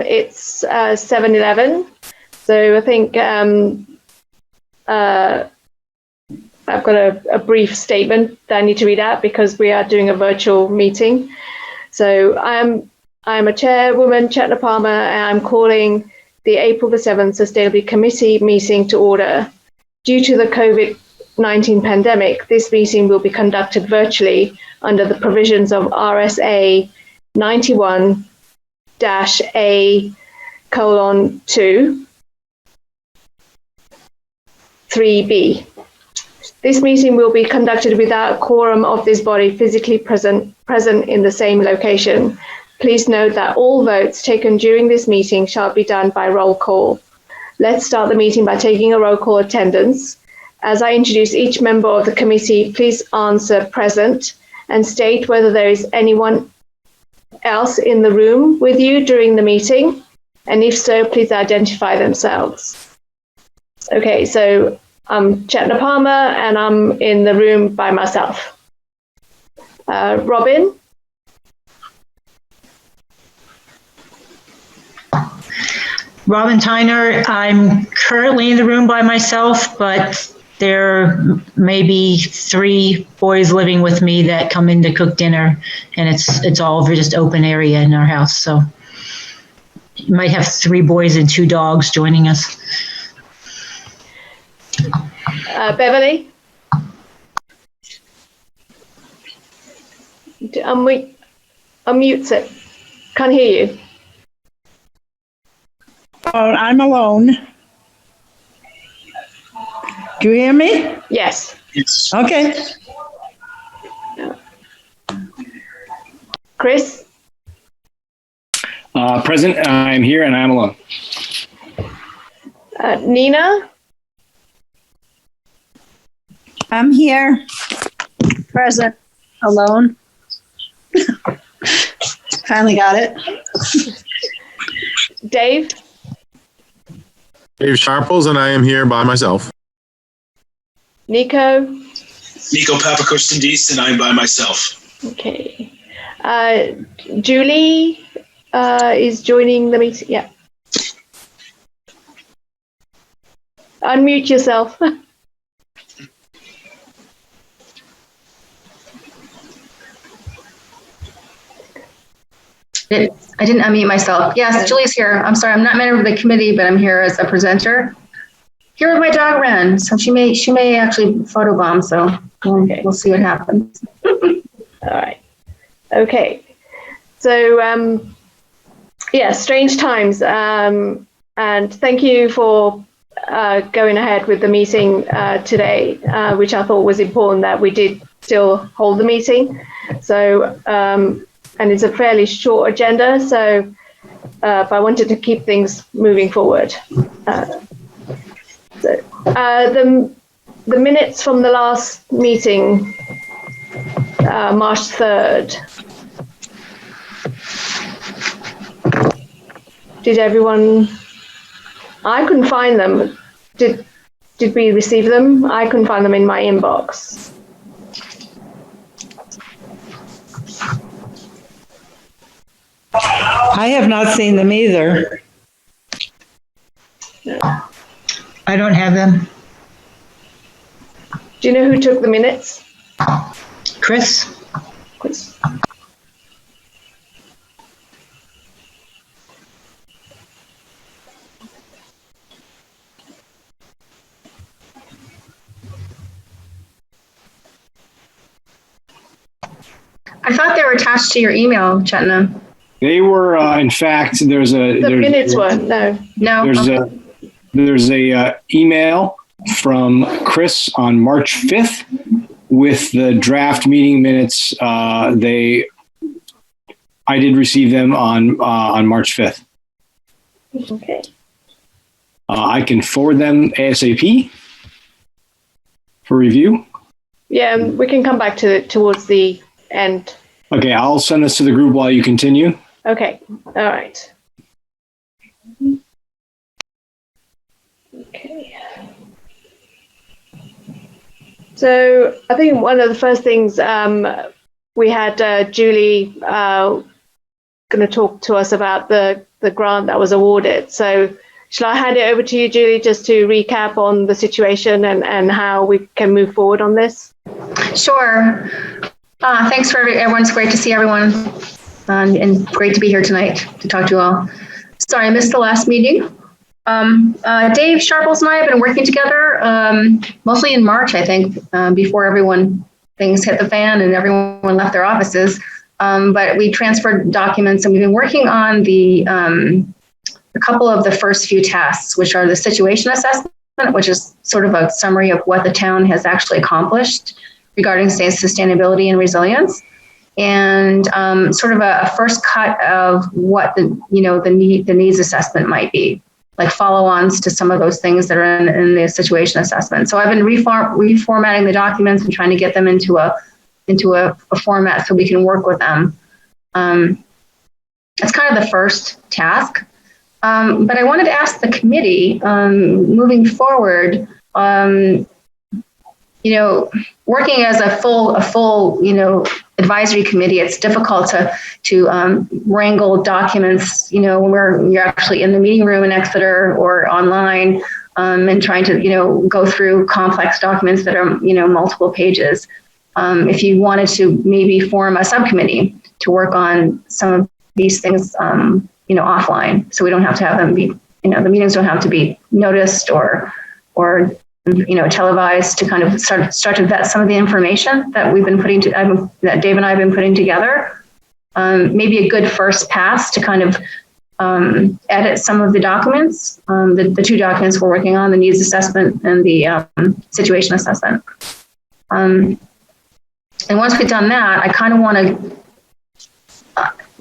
It's 7:11, so I think I've got a brief statement that I need to read out because we are doing a virtual meeting. So I'm a chairwoman, Chetna Palmer, and I'm calling the April the 7th Sustainability Committee meeting to order. Due to the COVID-19 pandemic, this meeting will be conducted virtually under the provisions of RSA 91-A:2 3B. This meeting will be conducted without a quorum of this body physically present in the same location. Please note that all votes taken during this meeting shall be done by roll call. Let's start the meeting by taking a roll call attendance. As I introduce each member of the committee, please answer present and state whether there is anyone else in the room with you during the meeting, and if so, please identify themselves. Okay, so I'm Chetna Palmer, and I'm in the room by myself. Robin? Robin Tyner. I'm currently in the room by myself, but there may be 3 boys living with me that come in to cook dinner, and it's all over just open area in our house. So you might have 3 boys and 2 dogs joining us. Beverly? Unmute it. Can't hear you. Oh, I'm alone. Do you hear me? Yes. Yes. Okay. Chris? Present, I'm here and I'm alone. Nina? I'm here. Present. Alone. Finally got it. Dave? Dave Sharples, and I am here by myself. Nico? Nico Papakostendis, and I'm by myself. Okay. Julie is joining the meeting. Yeah. Unmute yourself. I didn't unmute myself. Yes, Julie's here. I'm sorry, I'm not a member of the committee, but I'm here as a presenter. Here with my dog Ren, so she may actually photobomb. So we'll see what happens. All right. Okay. So yeah, strange times. And thank you for going ahead with the meeting today, which I thought was important that we did still hold the meeting. So. And it's a fairly short agenda, so but I wanted to keep things moving forward. The minutes from the last meeting, March 3rd. Did everyone? I couldn't find them. Did we receive them? I couldn't find them in my inbox. I have not seen them either. I don't have them. Do you know who took the minutes? Chris? Chris. I thought they were attached to your email, Chetna. They were, in fact, The minutes weren't, no. There's a email from Chris on March 5th with the draft meeting minutes. I did receive them on March 5th. Okay. I can forward them ASAP for review. Yeah, we can come back to it towards the end. Okay, I'll send this to the group while you continue. Okay, all right. Okay. So I think one of the first things we had Julie going to talk to us about the the grant that was awarded. So shall I hand it over to you, Julie, just to recap on the situation and how we can move forward on this? Sure. Thanks for everyone. It's great to see everyone, and great to be here tonight to talk to you all. Sorry, I missed the last meeting. Dave Sharples and I have been working together mostly in March, I think, before things hit the fan and everyone left their offices. But we transferred documents, and we've been working on a couple of the first few tasks, which are the situation assessment, which is sort of a summary of what the town has actually accomplished regarding sustainability and resilience, and sort of a first cut of what the needs assessment might be, like follow-ons to some of those things that are in the situation assessment. So I've been reformatting the documents and trying to get them into a format so we can work with them. That's kind of the first task. But I wanted to ask the committee, moving forward, working as a full, advisory committee, it's difficult to wrangle documents, when you're actually in the meeting room in Exeter or online, and trying to, go through complex documents that are, multiple pages. If you wanted to maybe form a subcommittee to work on some of these things, offline, so we don't have to have them be, the meetings don't have to be noticed or televised, to kind of start to vet some of the information that we've been that Dave and I have been putting together. Maybe a good first pass to kind of edit some of the documents, the two documents we're working on, the needs assessment and the situation assessment. And once we've done that, I kind of want to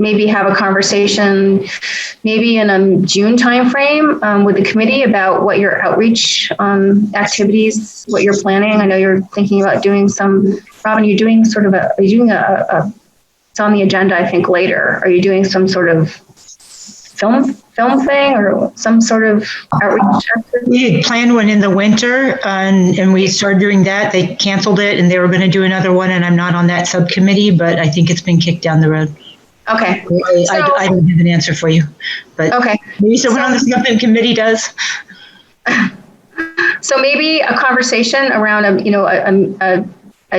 maybe have a conversation, maybe in a June timeframe, with the committee about what your outreach activities, what you're planning. I know you're thinking about doing some. Robin, you're doing sort of it's on the agenda, I think, later. Are you doing some sort of film thing or some sort of outreach activity? We had planned one in the winter, and we started doing that. They canceled it, and they were going to do another one, and I'm not on that subcommittee, but I think it's been kicked down the road. Okay. I don't have an answer for you, but okay. Maybe someone on the subcommittee does. So maybe a conversation around a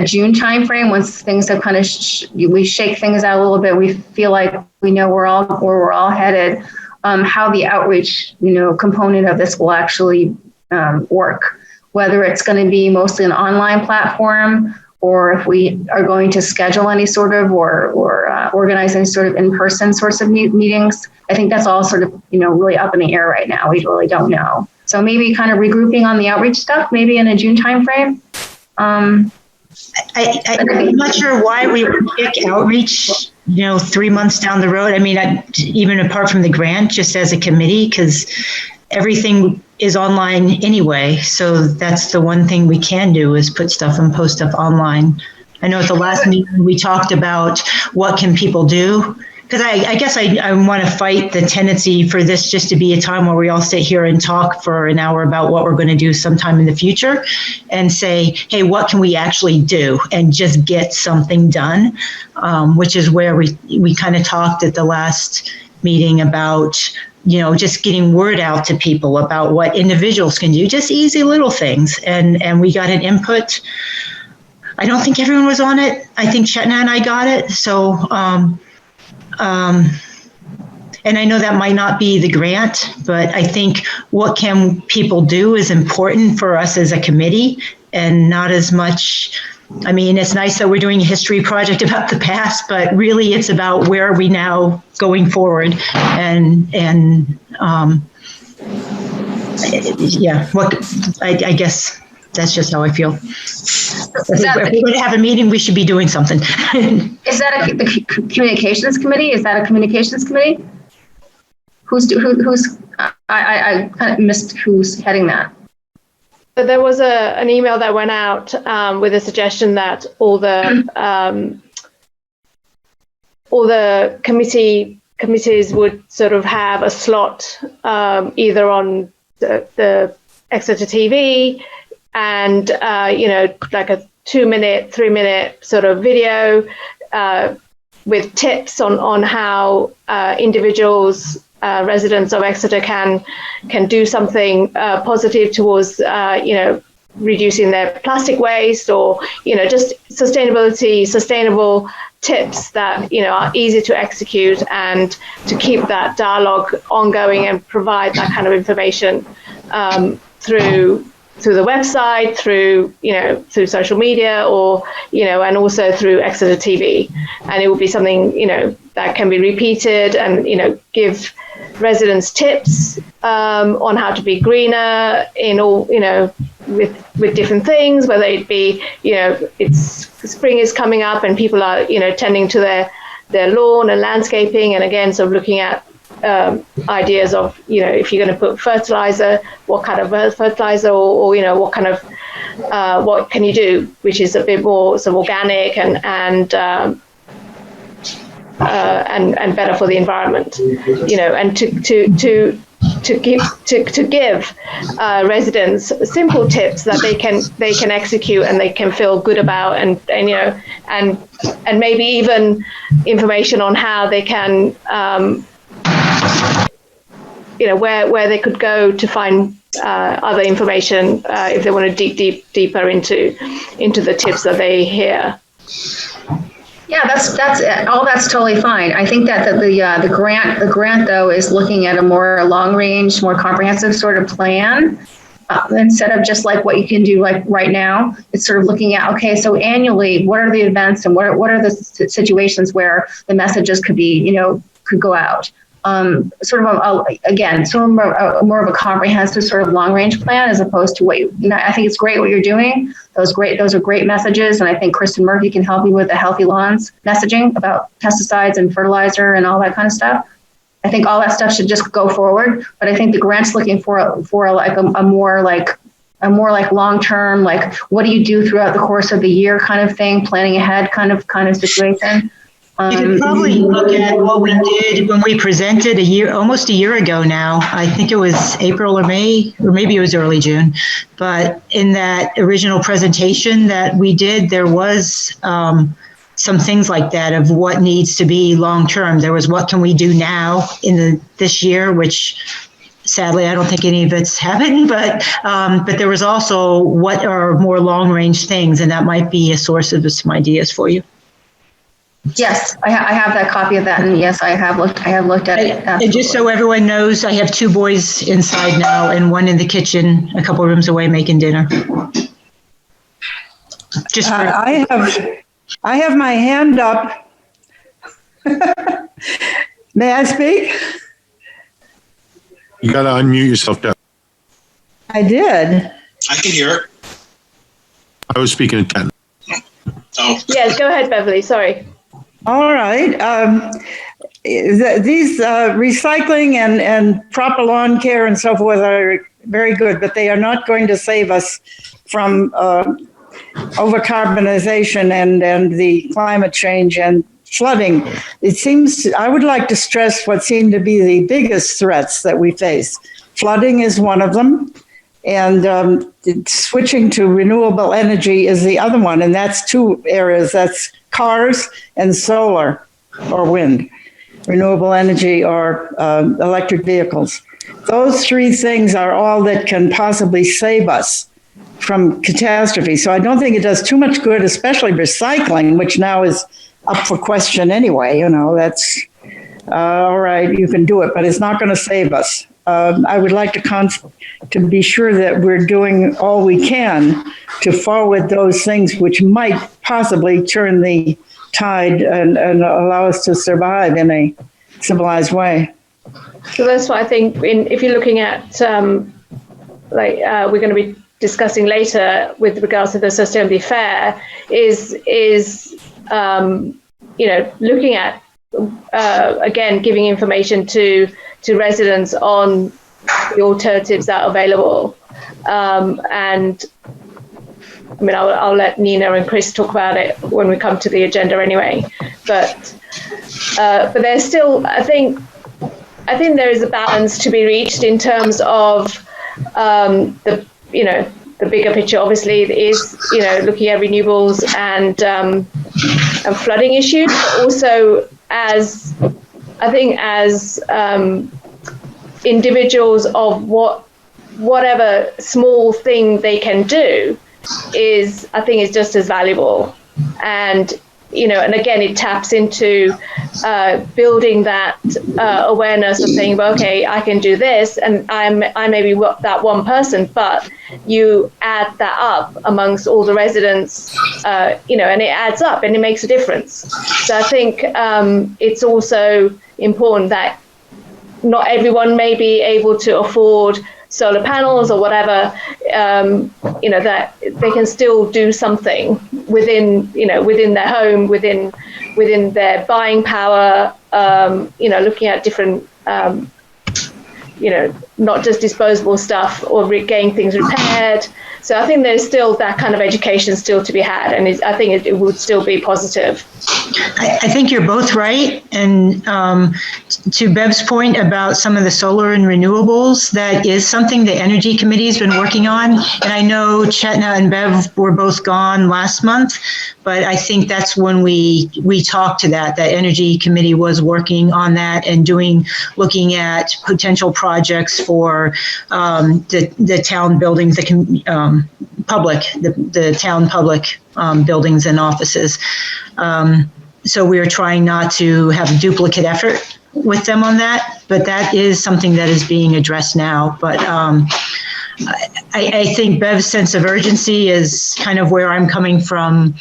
June timeframe, once things have kind of we shake things out a little bit. We feel like we know where we're all headed. How the outreach component of this will actually work. Whether it's going to be mostly an online platform, or if we are going to schedule any sort of or organize any sort of in-person sorts of meetings. I think that's all sort of, really up in the air right now. We really don't know. So maybe kind of regrouping on the outreach stuff, maybe in a June timeframe. I'm not sure why we would pick outreach, 3 months down the road. I mean, even apart from the grant, just as a committee, because everything is online anyway. So that's the one thing we can do, is put stuff and post stuff online. I know at the last meeting we talked about what can people do, because I guess I want to fight the tendency for this just to be a time where we all sit here and talk for an hour about what we're going to do sometime in the future, and say, hey, what can we actually do, and just get something done, which is where we kind of talked at the last meeting about, just getting word out to people about what individuals can do, just easy little things. And we got an input. I don't think everyone was on it. I think Chetna and I got it. So, and I know that might not be the grant, but I think what can people do is important for us as a committee, and not as much. I mean, it's nice that we're doing a history project about the past, but really it's about where are we now going forward, and I guess that's just how I feel. If we're going to have a meeting, we should be doing something. Is that the communications committee? Is that a communications committee? I kind of missed who's heading that. So there was an email that went out with a suggestion that all the committees would sort of have a slot either on the Exeter TV, and like a 2-minute, 3-minute sort of video with tips on how individuals residents of Exeter can do something positive towards, reducing their plastic waste, or, just sustainable tips that, are easy to execute, and to keep that dialogue ongoing and provide that kind of information through the website, through social media, or, and also through Exeter TV. And it will be something, that can be repeated, and, give residents tips on how to be greener in all, with different things, whether it be, spring is coming up and people are, tending to their lawn and landscaping, and again, sort of looking at ideas of, if you're going to put fertilizer, what kind of fertilizer, or what kind of, what can you do, which is a bit more sort of organic and better for the environment, and to give residents simple tips that they can execute and they can feel good about, and maybe even information on how they can, where they could go to find other information if they want to dig deeper into the tips that they hear. Yeah, that's all. That's totally fine. I think that the grant though is looking at a more long range, more comprehensive sort of plan, instead of just like what you can do like right now. It's sort of looking at, okay, so annually, what are the events and what are the situations where the messages could be, could go out. Sort of more of a comprehensive sort of long range plan, as opposed to what I think it's great what you're doing. Those are great messages, and I think Kristen Murphy can help you with the healthy lawns messaging about pesticides and fertilizer and all that kind of stuff. I think all that stuff should just go forward, but I think the grant's looking for like a more long term, like what do you do throughout the course of the year kind of thing, planning ahead kind of situation. You could probably look at what we did when we presented almost a year ago now. I think it was April or May, or maybe it was early June. But in that original presentation that we did, there was some things like that of what needs to be long-term. There was what can we do now in this year, which sadly, I don't think any of it's happened, but there was also what are more long-range things, and that might be a source of some ideas for you. Yes, I have that copy of that, and yes, I have looked at it. And just so everyone knows, I have 2 boys inside now and 1 in the kitchen, a couple rooms away, making dinner. Just I have my hand up. May I speak? You got to unmute yourself, Deb. I did. I can hear it. I was speaking at 10. Oh. Yes, go ahead, Beverly. Sorry. All right. These recycling and proper lawn care and so forth are very good, but they are not going to save us from overcarbonization and the climate change and flooding. I would like to stress what seem to be the biggest threats that we face. Flooding is one of them, and switching to renewable energy is the other one, and that's 2 areas. That's cars and solar or wind, renewable energy or electric vehicles. Those 3 things are all that can possibly save us from catastrophe. So I don't think it does too much good, especially recycling, which now is up for question anyway. That's all right, you can do it, but it's not going to save us. I would like to be sure that we're doing all we can to forward those things which might possibly turn the tide and allow us to survive in a civilized way. So that's what I think. If you're looking at, we're going to be discussing later with regards to the Sustainability Fair, is looking at again giving information to residents on the alternatives that are available, and I mean I'll let Nina and Chris talk about it when we come to the agenda anyway. But there's still, I think there is a balance to be reached in terms of the bigger picture. Obviously, is looking at renewables and flooding issues, but also as individuals of whatever small thing they can do I think is just as valuable. And and again, it taps into building that awareness of saying, well, okay, I can do this, and I may be that one person, but you add that up amongst all the residents, and it adds up and it makes a difference. So I think it's also important that not everyone may be able to afford solar panels or whatever, that they can still do something within their home, within their buying power, looking at different, not just disposable stuff or getting things repaired. So I think there's still that kind of education still to be had, and I think it would still be positive. I think you're both right. And to Bev's point about some of the solar and renewables, that is something the Energy Committee has been working on. And I know Chetna and Bev were both gone last month, but I think that's when we talked to that Energy Committee was working on that and looking at potential projects for the town buildings, the town public buildings and offices. So we are trying not to have a duplicate effort with them on that, but that is something that is being addressed now. But I think Bev's sense of urgency is kind of where I'm coming from.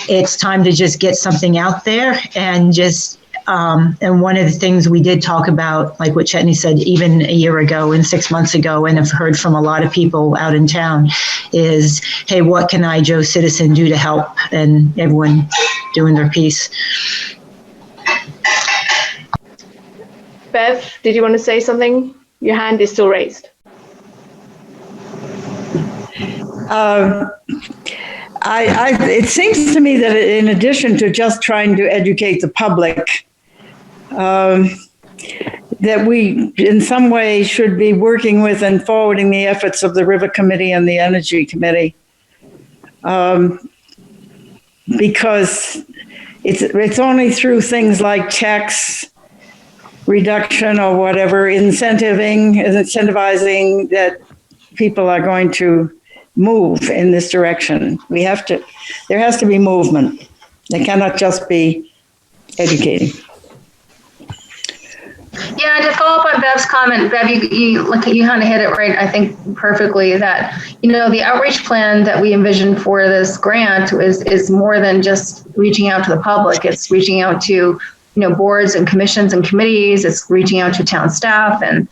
It's time to just get something out there and just and one of the things we did talk about, like what Chetney said, even a year ago and 6 months ago, and I've heard from a lot of people out in town, is, hey, what can I, Joe Citizen, do to help? And everyone doing their piece. Bev, did you want to say something? Your hand is still raised. It seems to me that in addition to just trying to educate the public, that we in some way should be working with and forwarding the efforts of the River Committee and the Energy Committee, because it's only through things like tax reduction or whatever, incentivizing that people are going to move in this direction. There has to be movement. They cannot just be educating. Yeah, to follow up on Bev's comment, Bev, you kind of hit it right, I think, perfectly, that, the outreach plan that we envisioned for this grant is more than just reaching out to the public. It's reaching out to, boards and commissions and committees. It's reaching out to town staff and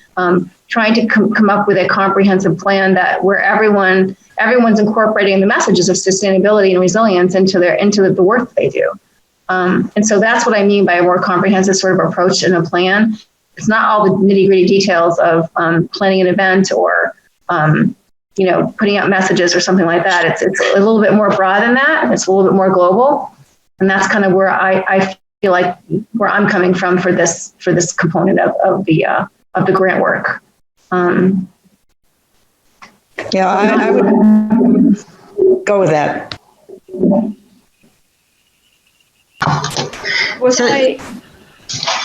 trying to come up with a comprehensive plan where everyone's incorporating the messages of sustainability and resilience into the work they do. And so that's what I mean by a more comprehensive sort of approach and a plan. It's not all the nitty-gritty details of planning an event or, putting out messages or something like that. It's a little bit more broad than that. It's a little bit more global. And that's kind of where I feel like where I'm coming from for this component of the grant work. Yeah, I would go with that.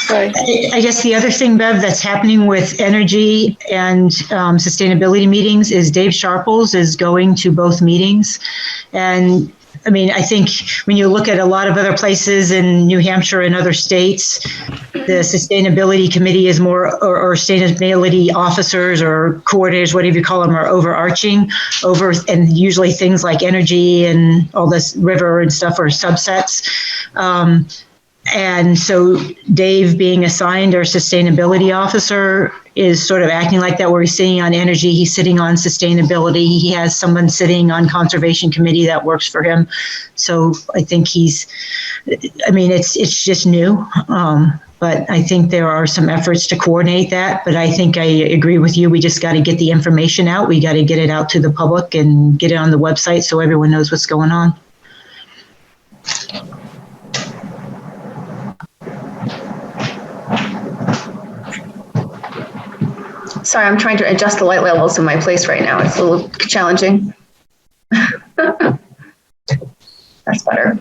Sorry. I guess the other thing, Bev, that's happening with energy and sustainability meetings is Dave Sharples is going to both meetings. And I mean, I think when you look at a lot of other places in New Hampshire and other states, the sustainability committee is more, or sustainability officers or coordinators, whatever you call them, are overarching over, and usually things like energy and all this river and stuff are subsets. And so Dave being assigned our sustainability officer is sort of acting like that, where he's sitting on energy, he's sitting on sustainability, he has someone sitting on conservation committee that works for him. So I think it's just new. But I think there are some efforts to coordinate that. But I think I agree with you. We just got to get the information out. We got to get it out to the public and get it on the website so everyone knows what's going on. Sorry, I'm trying to adjust the light levels in my place right now. It's a little challenging. That's better.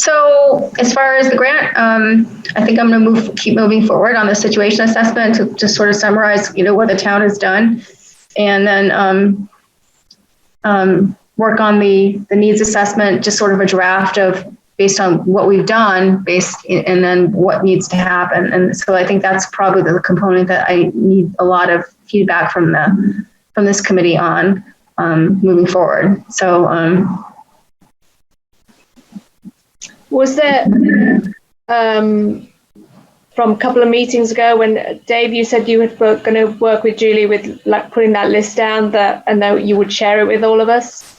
So as far as the grant, I think I'm going to keep moving forward on the situation assessment to just sort of summarize, what the town has done, and then work on the needs assessment, just sort of a draft of based on what we've done, and then what needs to happen. And so I think that's probably the component that I need a lot of feedback from this committee on moving forward. So. Was there, from a couple of meetings ago when Dave, you said you were going to work with Julie with like putting that list down and that you would share it with all of us?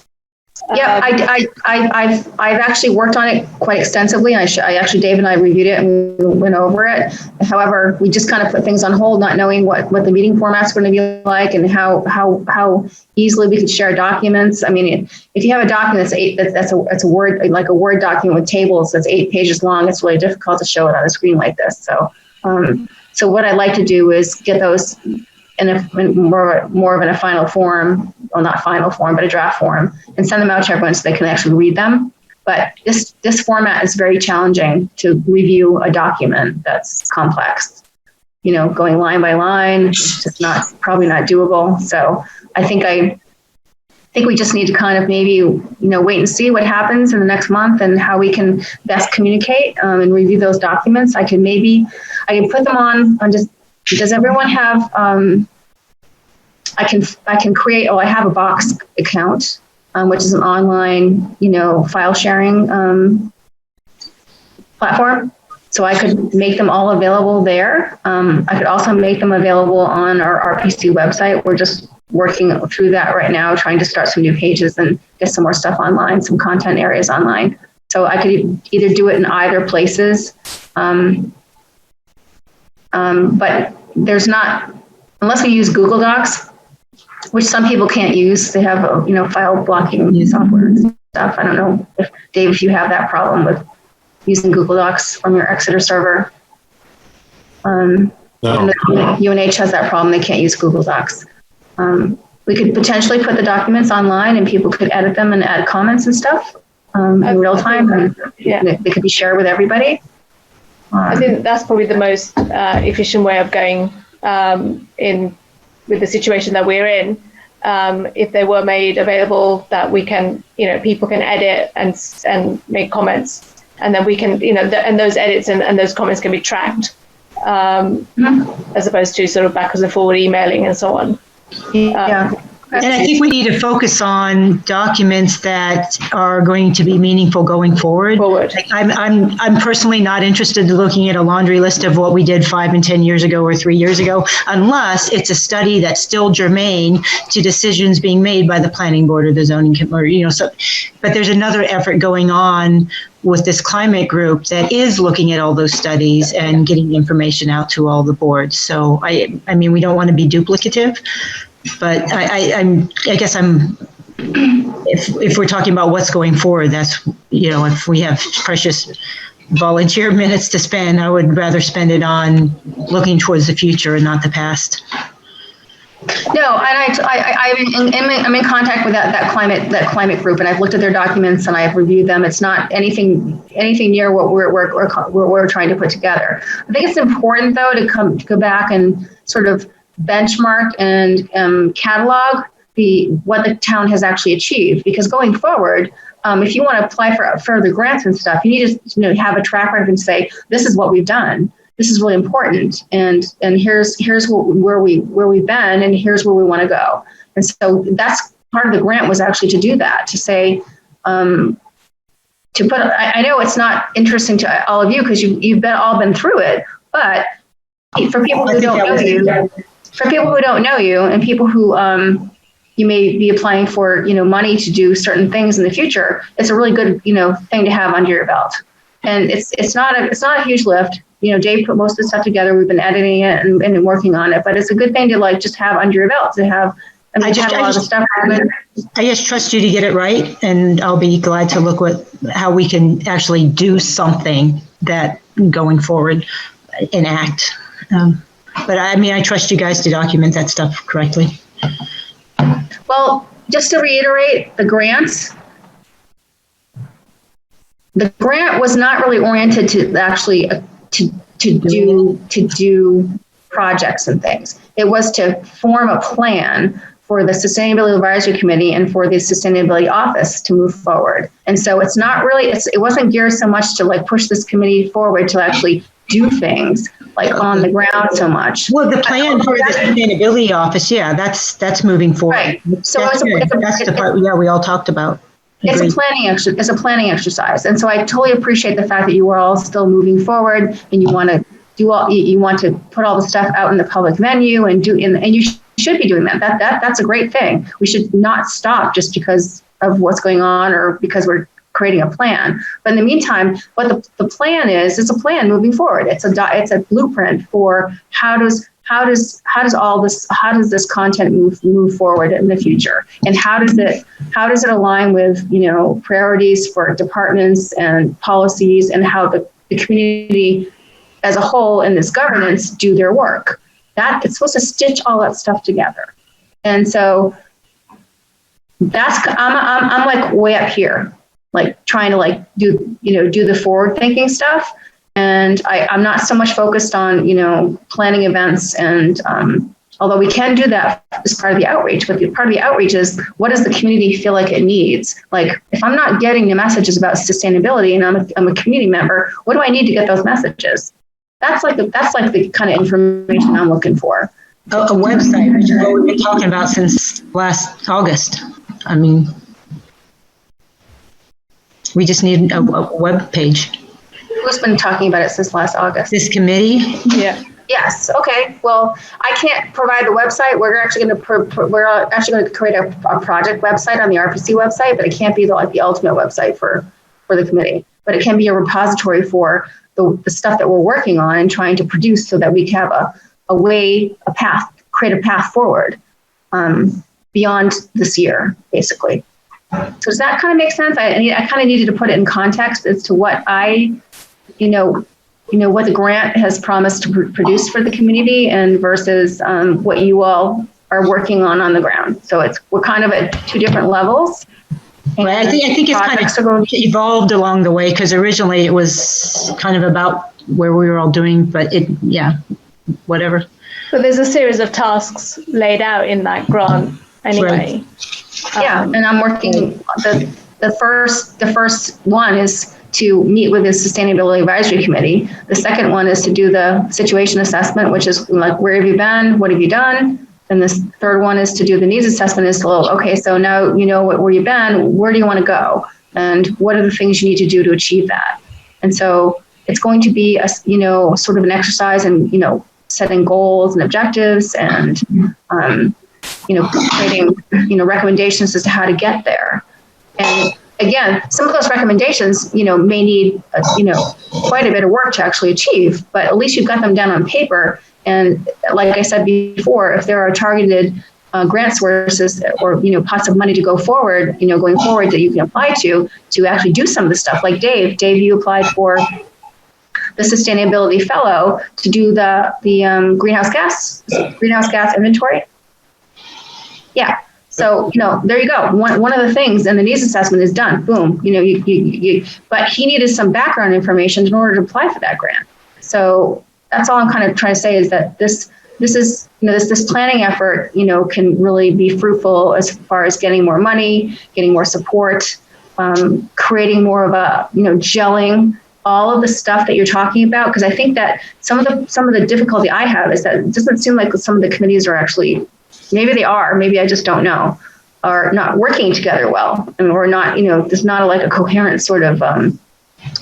Yeah, I've actually worked on it quite extensively. I actually, Dave and I reviewed it and we went over it. However, we just kind of put things on hold, not knowing what the meeting format's going to be like and how easily we could share documents. I mean, if you have a document that's a Word, like a Word document with tables that's 8 pages long, it's really difficult to show it on a screen like this. So, so what I'd like to do is get those in more of in a final form, well, not final form, but a draft form, and send them out to everyone so they can actually read them. But this format is very challenging to review a document that's complex. Going line by line, it's just probably not doable. So I think we just need to kind of maybe wait and see what happens in the next month and how we can best communicate and review those documents. I can put them on just. Does everyone have, I can create, I have a Box account, which is an online, file sharing platform. So I could make them all available there. I could also make them available on our RPC website. We're just working through that right now, trying to start some new pages and get some more stuff online, some content areas online. So I could either do it in either places. But there's not, unless we use Google Docs, which some people can't use. They have, file blocking software and stuff. I don't know if Dave, if you have that problem with using Google Docs from your Exeter server. No. UNH has that problem. They can't use Google Docs. We could potentially put the documents online and people could edit them and add comments and stuff in real time. And they could be shared with everybody. I think that's probably the most efficient way of going in with the situation that we're in. If they were made available, that we can, people can edit and make comments, and then we can, and those edits and those comments can be tracked, as opposed to sort of backwards and forward emailing and so on. And I think we need to focus on documents that are going to be meaningful going forward. Like I'm personally not interested in looking at a laundry list of what we did 5 and 10 years ago or 3 years ago, unless it's a study that's still germane to decisions being made by the planning board or the zoning committee, So, but there's another effort going on with this climate group that is looking at all those studies and getting information out to all the boards. So I mean, we don't want to be duplicative. But I guess if we're talking about what's going forward, that's, if we have precious volunteer minutes to spend, I would rather spend it on looking towards the future and not the past. No, and I'm in contact with that climate group, and I've looked at their documents and I've reviewed them. It's not anything near what we're trying to put together. I think it's important though to go back and sort of benchmark and catalog what the town has actually achieved, because going forward, if you want to apply for further grants and stuff, you need to have a track record and say, this is what we've done. This is really important, and here's where we've been, and here's where we want to go. And so that's part of the grant, was actually to do that, to say, to put. I know it's not interesting to all of you because you've all been through it, but for people who don't know you. For people who don't know you and people who you may be applying for, money to do certain things in the future, it's a really good, thing to have under your belt. And it's not a huge lift. Dave put most of the stuff together. We've been editing it and working on it, but it's a good thing to just have under your belt, to have. I just trust you to get it right, and I'll be glad to look at how we can actually do something that going forward enact. But I trust you guys to document that stuff correctly. Well, just to reiterate, the grants, the grant was not really oriented to actually to do projects and things. It was to form a plan for the Sustainability Advisory Committee and for the Sustainability Office to move forward. And so it's not really, it wasn't geared so much to like push this committee forward to actually do things like on the ground so much. Well, the plan for the Sustainability Office, yeah, that's moving forward. Right. So that's the part, yeah, we all talked about. It's a planning exercise. And so I totally appreciate the fact that you are all still moving forward and you want to put all the stuff out in the public venue and you should be doing that. That's a great thing. We should not stop just because of what's going on or because we're creating a plan. But in the meantime, what the plan is a plan moving forward. It's a blueprint for how does this content move forward in the future, and how does it align with priorities for departments and policies, and how the community as a whole in this governance do their work. That it's supposed to stitch all that stuff together. And so I'm like way up here, like trying to do the forward thinking stuff. And I'm not so much focused on, planning events. And although we can do that as part of the outreach, but part of the outreach is, what does the community feel like it needs? Like, if I'm not getting the messages about sustainability and I'm a community member, what do I need to get those messages? That's like the kind of information I'm looking for. A website, which is what we've been talking about since last August. I mean, we just need a web page. Who's been talking about it since last August? This committee? Yeah. Yes. Okay. Well, I can't provide the website. We're actually going to create a project website on the RPC website, but it can't be the ultimate website for the committee. But it can be a repository for the stuff that we're working on and trying to produce, so that we can have create a path forward beyond this year, basically. So does that kind of make sense? I kind of needed to put it in context as to what what the grant has promised to produce for the community, and versus what you all are working on the ground. So we're kind of at two different levels. Right. I think it's kind of evolved along the way, because originally it was kind of about where we were all doing, but whatever. But there's a series of tasks laid out in that grant anyway. Right. Yeah, and I'm working, the first one is to meet with the Sustainability Advisory Committee. The second one is to do the situation assessment, which is like, where have you been? What have you done? And this third one is to do the needs assessment, is to, okay, so now where you've been, where do you want to go? And what are the things you need to do to achieve that? And so it's going to be a, sort of an exercise in, setting goals and objectives, and, creating, recommendations as to how to get there. And again, some of those recommendations, may need, quite a bit of work to actually achieve, but at least you've got them down on paper. And like I said before, if there are targeted grant sources or, pots of money to go forward, going forward, that you can apply to actually do some of the stuff. Like Dave, you applied for the Sustainability Fellow to do the greenhouse gas inventory. Yeah. So, there you go. One of the things, and the needs assessment is done. Boom. But he needed some background information in order to apply for that grant. So that's all I'm kind of trying to say, is that this is, this planning effort, can really be fruitful as far as getting more money, getting more support, creating more of a, gelling all of the stuff that you're talking about. Because I think that some of the difficulty I have is that it doesn't seem like some of the committees are actually, maybe they are, maybe I just don't know, are not working together well, and we're not, there's not a coherent sort of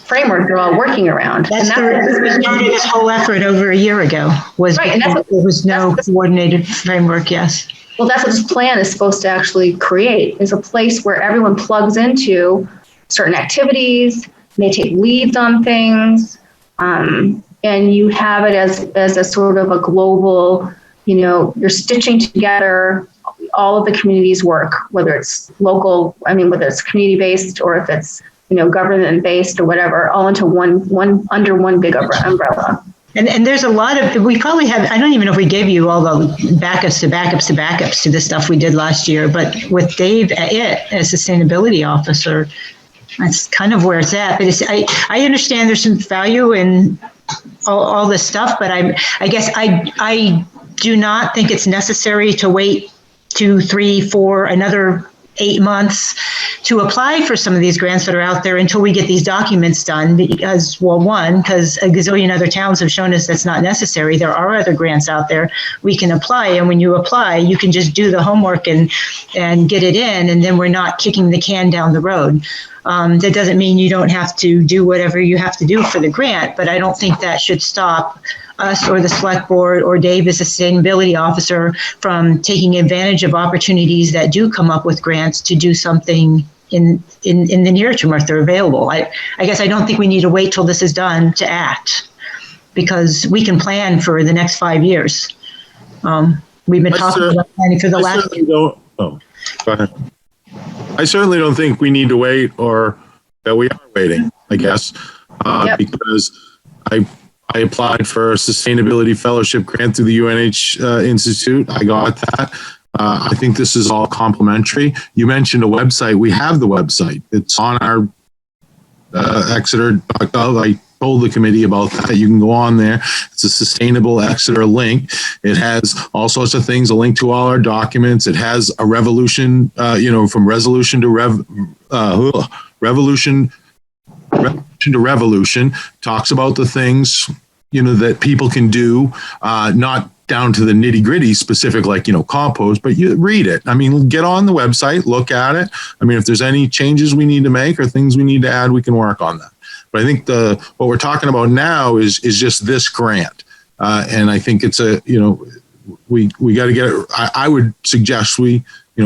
framework they're all working around. We started this whole effort over a year ago. There was no coordinated framework. Yes. Well, that's what this plan is supposed to actually create, is a place where everyone plugs into certain activities, they take leads on things, and you have it as a sort of a global, you're stitching together all of the community's work, whether it's local, whether it's community-based or if it's, government-based or whatever, all into under one big umbrella. And there's a lot of, we probably have, I don't even know if we gave you all the backups to the stuff we did last year, but with Dave as Sustainability Officer, That's kind of where it's at. But I understand there's some value in all this stuff, but I guess I do not think it's necessary to wait 2, 3, 4, another 8 months to apply for some of these grants that are out there until we get these documents done. Because, well, one, because a gazillion other towns have shown us that's not necessary. There are other grants out there we can apply, and when you apply, you can just do the homework and get it in, and then we're not kicking the can down the road. That doesn't mean you don't have to do whatever you have to do for the grant, but I don't think that should stop us or the select board or Dave as a sustainability officer from taking advantage of opportunities that do come up with grants to do something in the near term if they're available. I guess I don't think we need to wait till this is done to act, because we can plan for the next 5 years. We've been talking about planning for the last. Go ahead. I certainly don't think we need to wait, or that we are waiting, I guess, because I applied for a sustainability fellowship grant through the UNH Institute. I got that. I think this is all complimentary. You mentioned a website. We have the website. It's on our Exeter.gov. I told the committee about that. You can go on there. It's a Sustainable Exeter link. It has all sorts of things, a link to all our documents. It has a revolution, from resolution to revolution to revolution, talks about the things, that people can do, not down to the nitty gritty specific, like, compost, but you read it. I mean, get on the website, look at it. I mean, if there's any changes we need to make or things we need to add, we can work on that. But I think what we're talking about now is just this grant. And I think it's we got to get it. I would suggest we,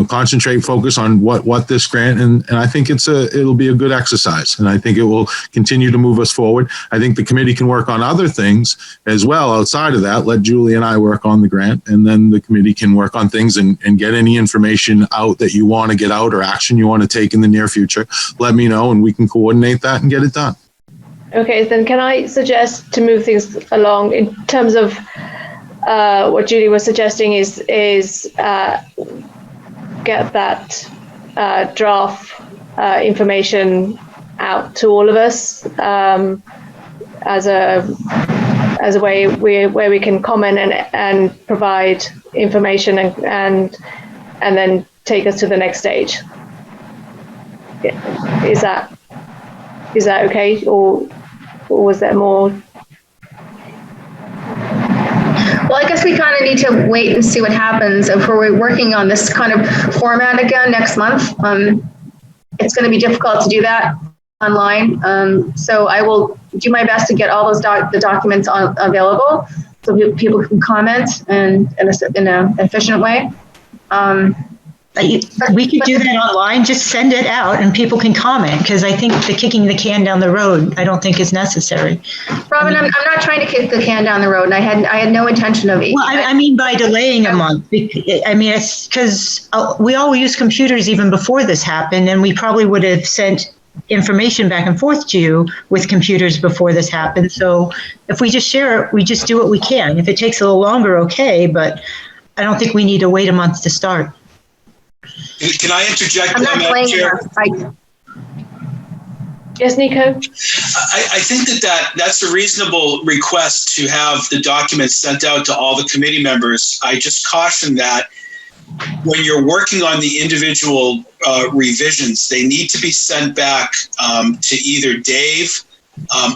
concentrate, focus on what this grant, and I think it'll be a good exercise, and I think it will continue to move us forward. I think the committee can work on other things as well outside of that. Let Julie and I work on the grant, and then the committee can work on things and get any information out that you want to get out or action you want to take in the near future. Let me know, and we can coordinate that and get it done. Okay, then can I suggest to move things along in terms of what Julie was suggesting is get that draft information out to all of us as a way where we can comment and provide information and then take us to the next stage. Is that okay, or was there more? Well, I guess we kind of need to wait and see what happens if we're working on this kind of format again next month. It's going to be difficult to do that online. So I will do my best to get all those the documents available so people can comment in an efficient way. We could do that online, just send it out and people can comment, because I think the kicking the can down the road, I don't think is necessary. Robin, I'm not trying to kick the can down the road, and I had no intention of it. Well, I mean by delaying a month. I mean, it's because we all use computers even before this happened, and we probably would have sent information back and forth to you with computers before this happened. So if we just share it, we just do what we can. If it takes a little longer, okay, but I don't think we need to wait a month to start. Can I interject? I'm not playing Chair? Yes, Nico? I think that's a reasonable request to have the documents sent out to all the committee members. I just caution that when you're working on the individual revisions, they need to be sent back to either Dave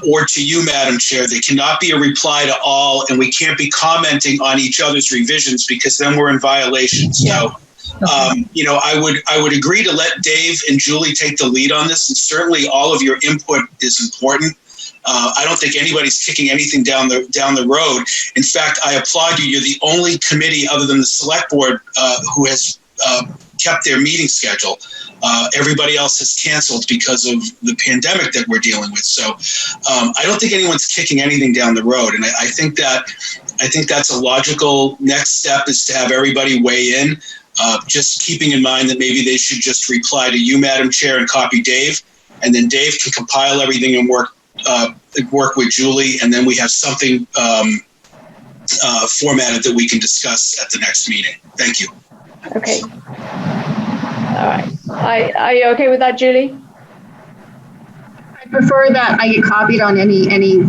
or to you, Madam Chair. They cannot be a reply to all, and we can't be commenting on each other's revisions, because then we're in violation. So, I would agree to let Dave and Julie take the lead on this, and certainly all of your input is important. I don't think anybody's kicking anything down the road. In fact, I applaud you. You're the only committee other than the select board who has kept their meeting schedule. Everybody else has canceled because of the pandemic that we're dealing with. So I don't think anyone's kicking anything down the road. And I think that's a logical next step, is to have everybody weigh in, just keeping in mind that maybe they should just reply to you, Madam Chair, and copy Dave. And then Dave can compile everything and work with Julie. And then we have something formatted that we can discuss at the next meeting. Thank you. Okay. All right. Are you okay with that, Julie? prefer that I get copied on any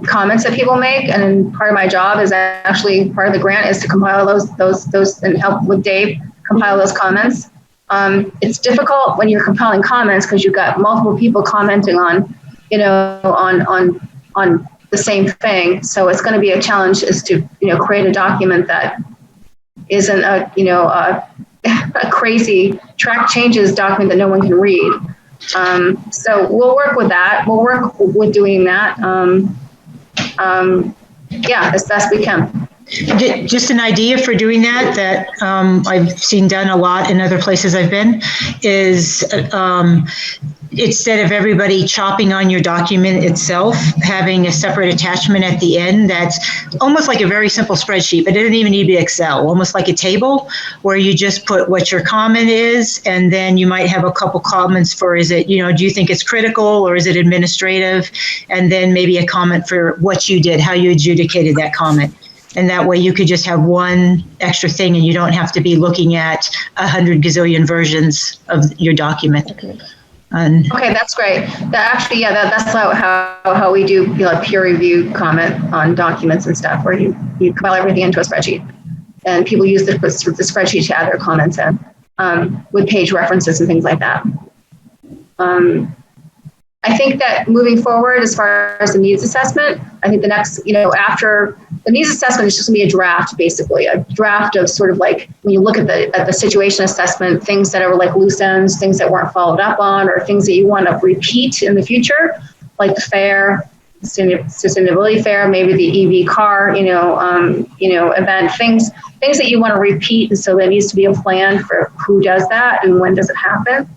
comments that people make, and then part of my job is actually, part of the grant is to compile those and help with Dave compile those comments. It's difficult when you're compiling comments because you've got multiple people commenting on, on the same thing. So it's going to be a challenge is to, create a document that isn't a crazy track changes document that no one can read. So we'll work with that. We'll work with doing that. As best we can. Just an idea for doing that I've seen done a lot in other places I've been is instead of everybody chopping on your document itself, having a separate attachment at the end that's almost like a very simple spreadsheet, but it doesn't even need to be Excel, almost like a table where you just put what your comment is, and then you might have a couple comments for, is it, do you think it's critical or is it administrative? And then maybe a comment for what you did, how you adjudicated that comment. And that way you could just have one extra thing and you don't have to be looking at 100 gazillion versions of your document. Okay, that's great. That's how we do peer review comment on documents and stuff, where you compile everything into a spreadsheet. And people use the spreadsheet to add their comments in with page references and things like that. I think that moving forward, as far as the needs assessment, I think the next, after the needs assessment is just gonna be a draft, basically, a draft of sort of like, when you look at the situation assessment, things that are like loose ends, things that weren't followed up on, or things that you want to repeat in the future, like the fair, sustainability fair, maybe the EV car, event, things that you want to repeat. And so there needs to be a plan for who does that and when does it happen.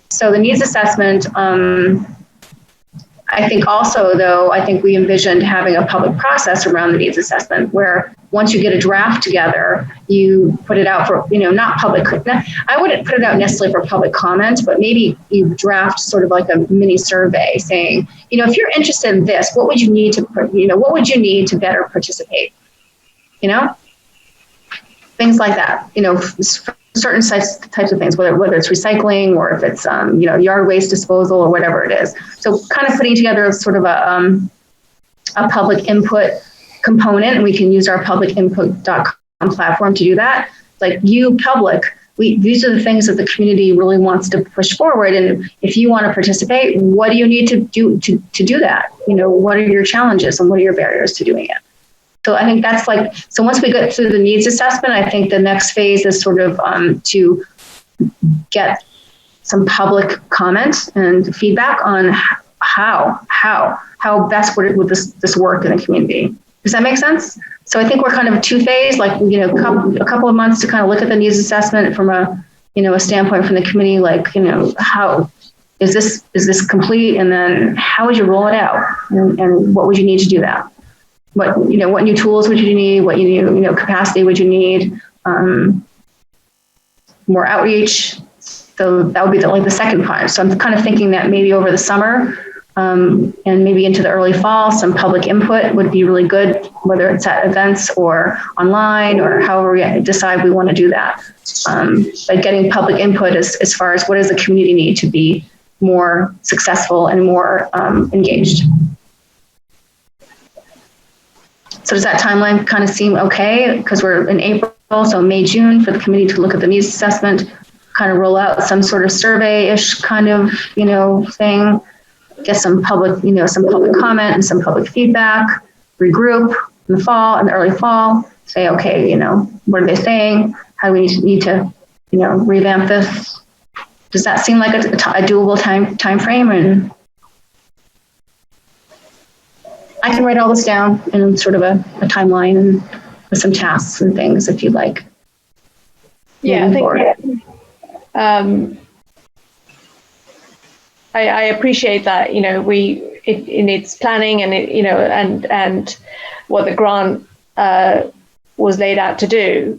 So the needs assessment, I think also, though, I think we envisioned having a public process around the needs assessment where once you get a draft together, you put it out for, not public. I wouldn't put it out necessarily for public comment, but maybe you draft sort of like a mini survey saying, if you're interested in this, what would you need to, what would you need to better participate? Things like that, certain types of things, whether it's recycling or if it's yard waste disposal or whatever it is. So kind of putting together sort of a public input component, and we can use our publicinput.com platform to do that. Like, you public, these are the things that the community really wants to push forward, and if you want to participate, what do you need to do to do that? What are your challenges and what are your barriers to doing it? So I think that's so once we get through the needs assessment, I think the next phase is sort of to get some public comment and feedback on how best would this work in the community. Does that make sense? So I think we're kind of two-phase, a couple of months to kind of look at the needs assessment from a standpoint from the committee, how is this complete, and then how would you roll it out, and what would you need to do that? What new tools would you need? What capacity would you need? More outreach. So that would be the second part. So I'm kind of thinking that maybe over the summer and maybe into the early fall, some public input would be really good, whether it's at events or online or however we decide we want to do that. But getting public input as far as what does the community need to be more successful and more engaged. So does that timeline kind of seem okay? Because we're in April, so May, June for the committee to look at the needs assessment, kind of roll out some sort of survey-ish kind of, thing, get some public comment and some public feedback, regroup in the fall, in the early fall, say, okay, what are they saying? How do we need to revamp this? Does that seem like a doable time frame? And I can write all this down in sort of a timeline and with some tasks and things if you'd like. Yeah, I think I appreciate that. It needs planning and and what the grant was laid out to do.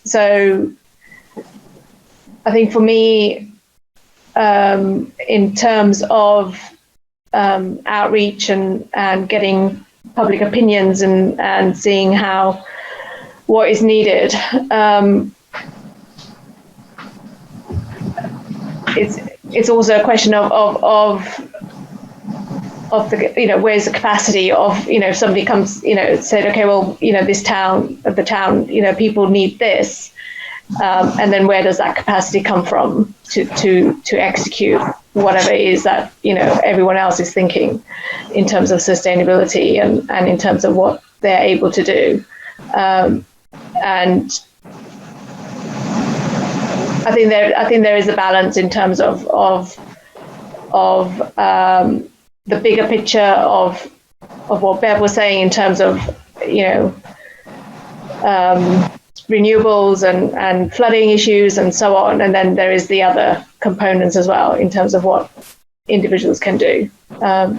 So I think for me, in terms of outreach and getting public opinions and seeing what is needed. It's also a question of where's the capacity of, if somebody comes, said, okay, well, the town, people need this. And then where does that capacity come from to execute whatever it is that, everyone else is thinking in terms of sustainability and in terms of what they're able to do. And I think there is a balance in terms of the bigger picture of what Bev was saying in terms of, renewables and flooding issues and so on. And then there is the other components as well in terms of what individuals can do. So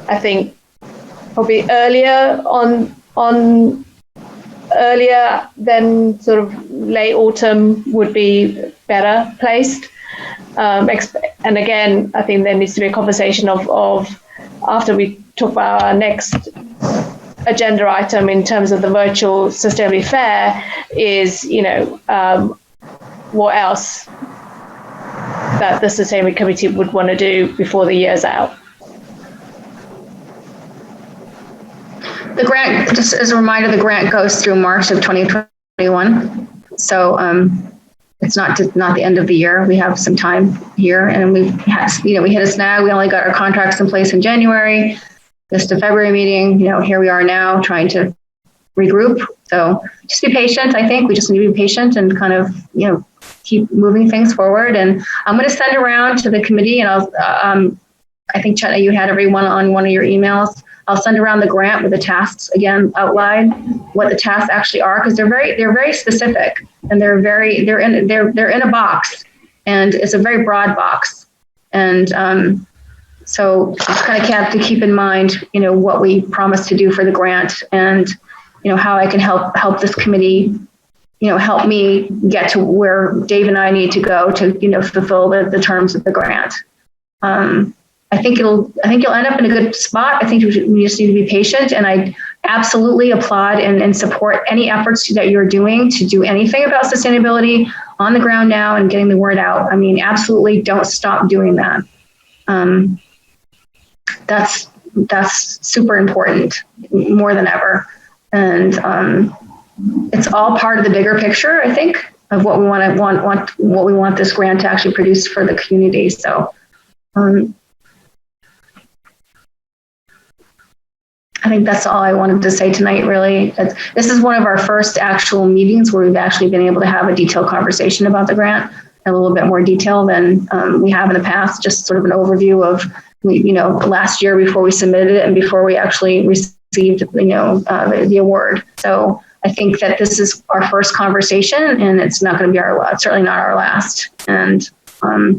I think probably earlier than sort of late autumn would be better placed. And again, I think there needs to be a conversation of after we talk about our next agenda item in terms of the virtual sustainability fair is, what else that the sustainability committee would want to do before the year's out. The grant, just as a reminder, the grant goes through March of 2021. So it's not the end of the year. We have some time here, and we hit a snag. We only got our contracts in place in January. This to February meeting, here we are now trying to regroup. So just be patient. I think we just need to be patient and kind of, keep moving things forward. And I'm going to send around to the committee, and I think Chetna, you had everyone on one of your emails. I'll send around the grant with the tasks again, outline what the tasks actually are, because they're very specific, and they're in a box, and it's a very broad box. And so just kind of have to keep in mind, what we promised to do for the grant, and, how I can help this committee, help me get to where Dave and I need to go to, fulfill the terms of the grant. I think you'll end up in a good spot. I think we just need to be patient, and I absolutely applaud and support any efforts that you're doing to do anything about sustainability on the ground now and getting the word out. I mean, absolutely don't stop doing that. That's super important, more than ever. And it's all part of the bigger picture, I think, of what we want this grant to actually produce for the community. So I think that's all I wanted to say tonight, really. This is one of our first actual meetings where we've actually been able to have a detailed conversation about the grant, in a little bit more detail than we have in the past, just sort of an overview of, last year before we submitted it and before we actually received, the award. So I think that this is our first conversation, and it's not going to be certainly not our last. And I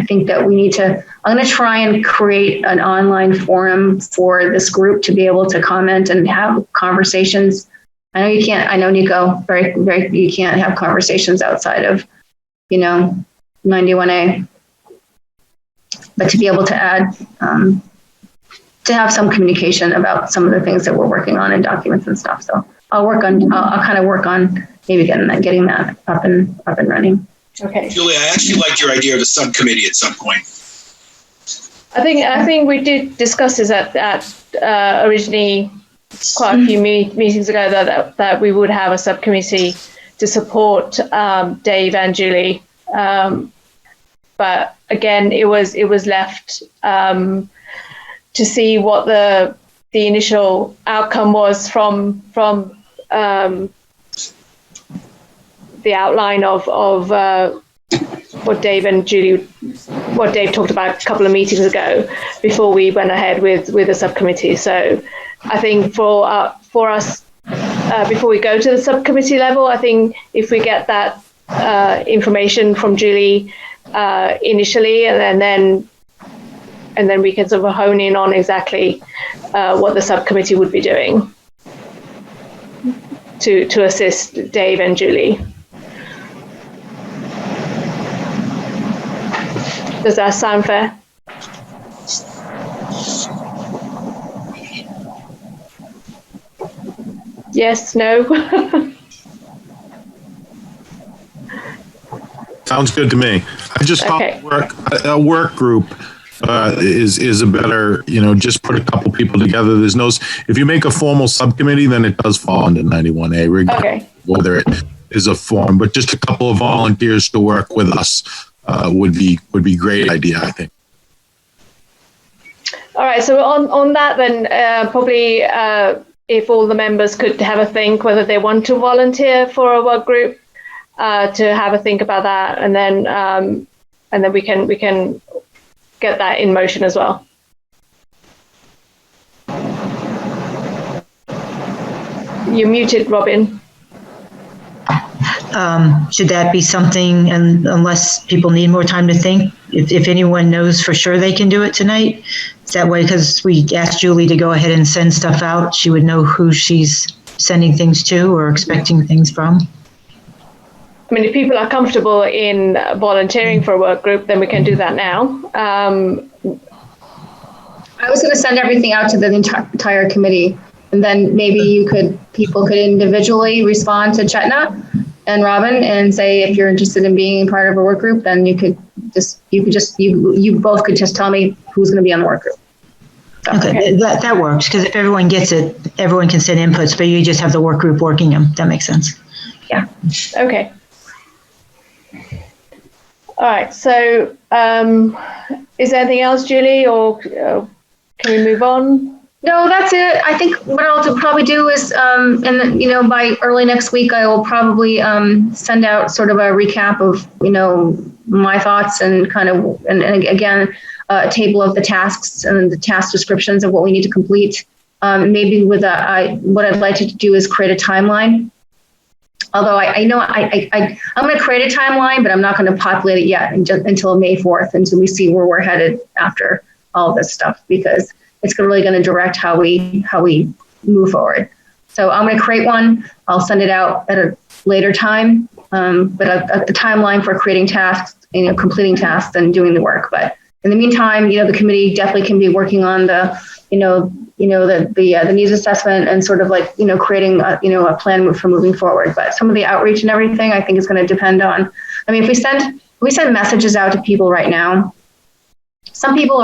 think that I'm going to try and create an online forum for this group to be able to comment and have conversations. I know you can't, I know, Nico, you can't have conversations outside of, 91A, but to be able to add, to have some communication about some of the things that we're working on in documents and stuff. So I'll kind of work on maybe getting that up and running. Okay. Julie, I actually liked your idea of a subcommittee at some point. I think we did discuss this at originally quite a few meetings ago that we would have a subcommittee to support Dave and Julie, but again, it was left to see what the initial outcome was from the outline of what Dave talked about a couple of meetings ago before we went ahead with a subcommittee. So I think for us, before we go to the subcommittee level, I think if we get that information from Julie initially, and then we can sort of hone in on exactly what the subcommittee would be doing to assist Dave and Julie. Does that sound fair? Yes, no? Sounds good to me. I just called a work group is a better, just put a couple people together. If you make a formal subcommittee, then it does fall under 91A, regardless Okay. whether it is a form, but just a couple of volunteers to work with us would be great idea, I think. All right. So on that, then probably if all the members could have a think whether they want to volunteer for a work group, to have a think about that, and then we can get that in motion as well. You're muted, Robin. Should that be something, and unless people need more time to think, if anyone knows for sure they can do it tonight, is that way, because we asked Julie to go ahead and send stuff out, she would know who she's sending things to or expecting things from? I mean, if people are comfortable in volunteering for a work group, then we can do that now. I was going to send everything out to the entire committee, and then maybe people could individually respond to Chetna and Robin and say, if you're interested in being part of a work group, then you both could just tell me who's going to be on the work group. So, okay, that works, because if everyone gets it, everyone can send inputs, but you just have the work group working them. That makes sense. Yeah. Okay. All right. So, is there anything else, Julie, or can we move on? No, that's it. I think what I'll probably do is, by early next week, I will probably send out sort of a recap of, my thoughts and and again, a table of the tasks and the task descriptions of what we need to complete. Maybe with what I'd like to do is create a timeline. Although I'm going to create a timeline, but I'm not going to populate it yet until May 4th, until we see where we're headed after all this stuff, because it's really going to direct how we move forward. So I'm going to create one. I'll send it out at a later time, but a timeline for creating tasks, completing tasks and doing the work. But in the meantime, the committee definitely can be working on the needs assessment and sort of like, creating a plan for moving forward. But some of the outreach and everything, I think is going to depend on, if we send messages out to people right now, some people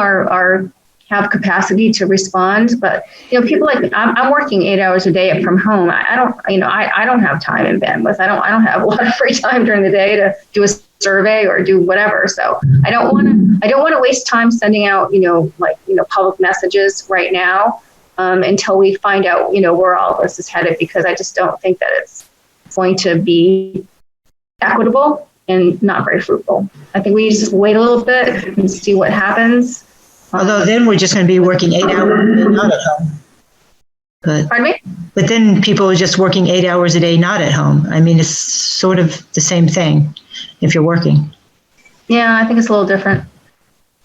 have capacity to respond, but people like I'm working 8 hours a day from home. I don't have time and bandwidth. I don't have a lot of free time during the day to do a survey or do whatever. So I don't want to waste time sending out public messages right now until we find out where all this is headed, because I just don't think that it's going to be equitable and not very fruitful. I think we need to just wait a little bit and see what happens. Although then we're just going to be working 8 hours and not at home. Pardon me? But then people are just working 8 hours a day, not at home. It's sort of the same thing if you're working. Yeah, I think it's a little different.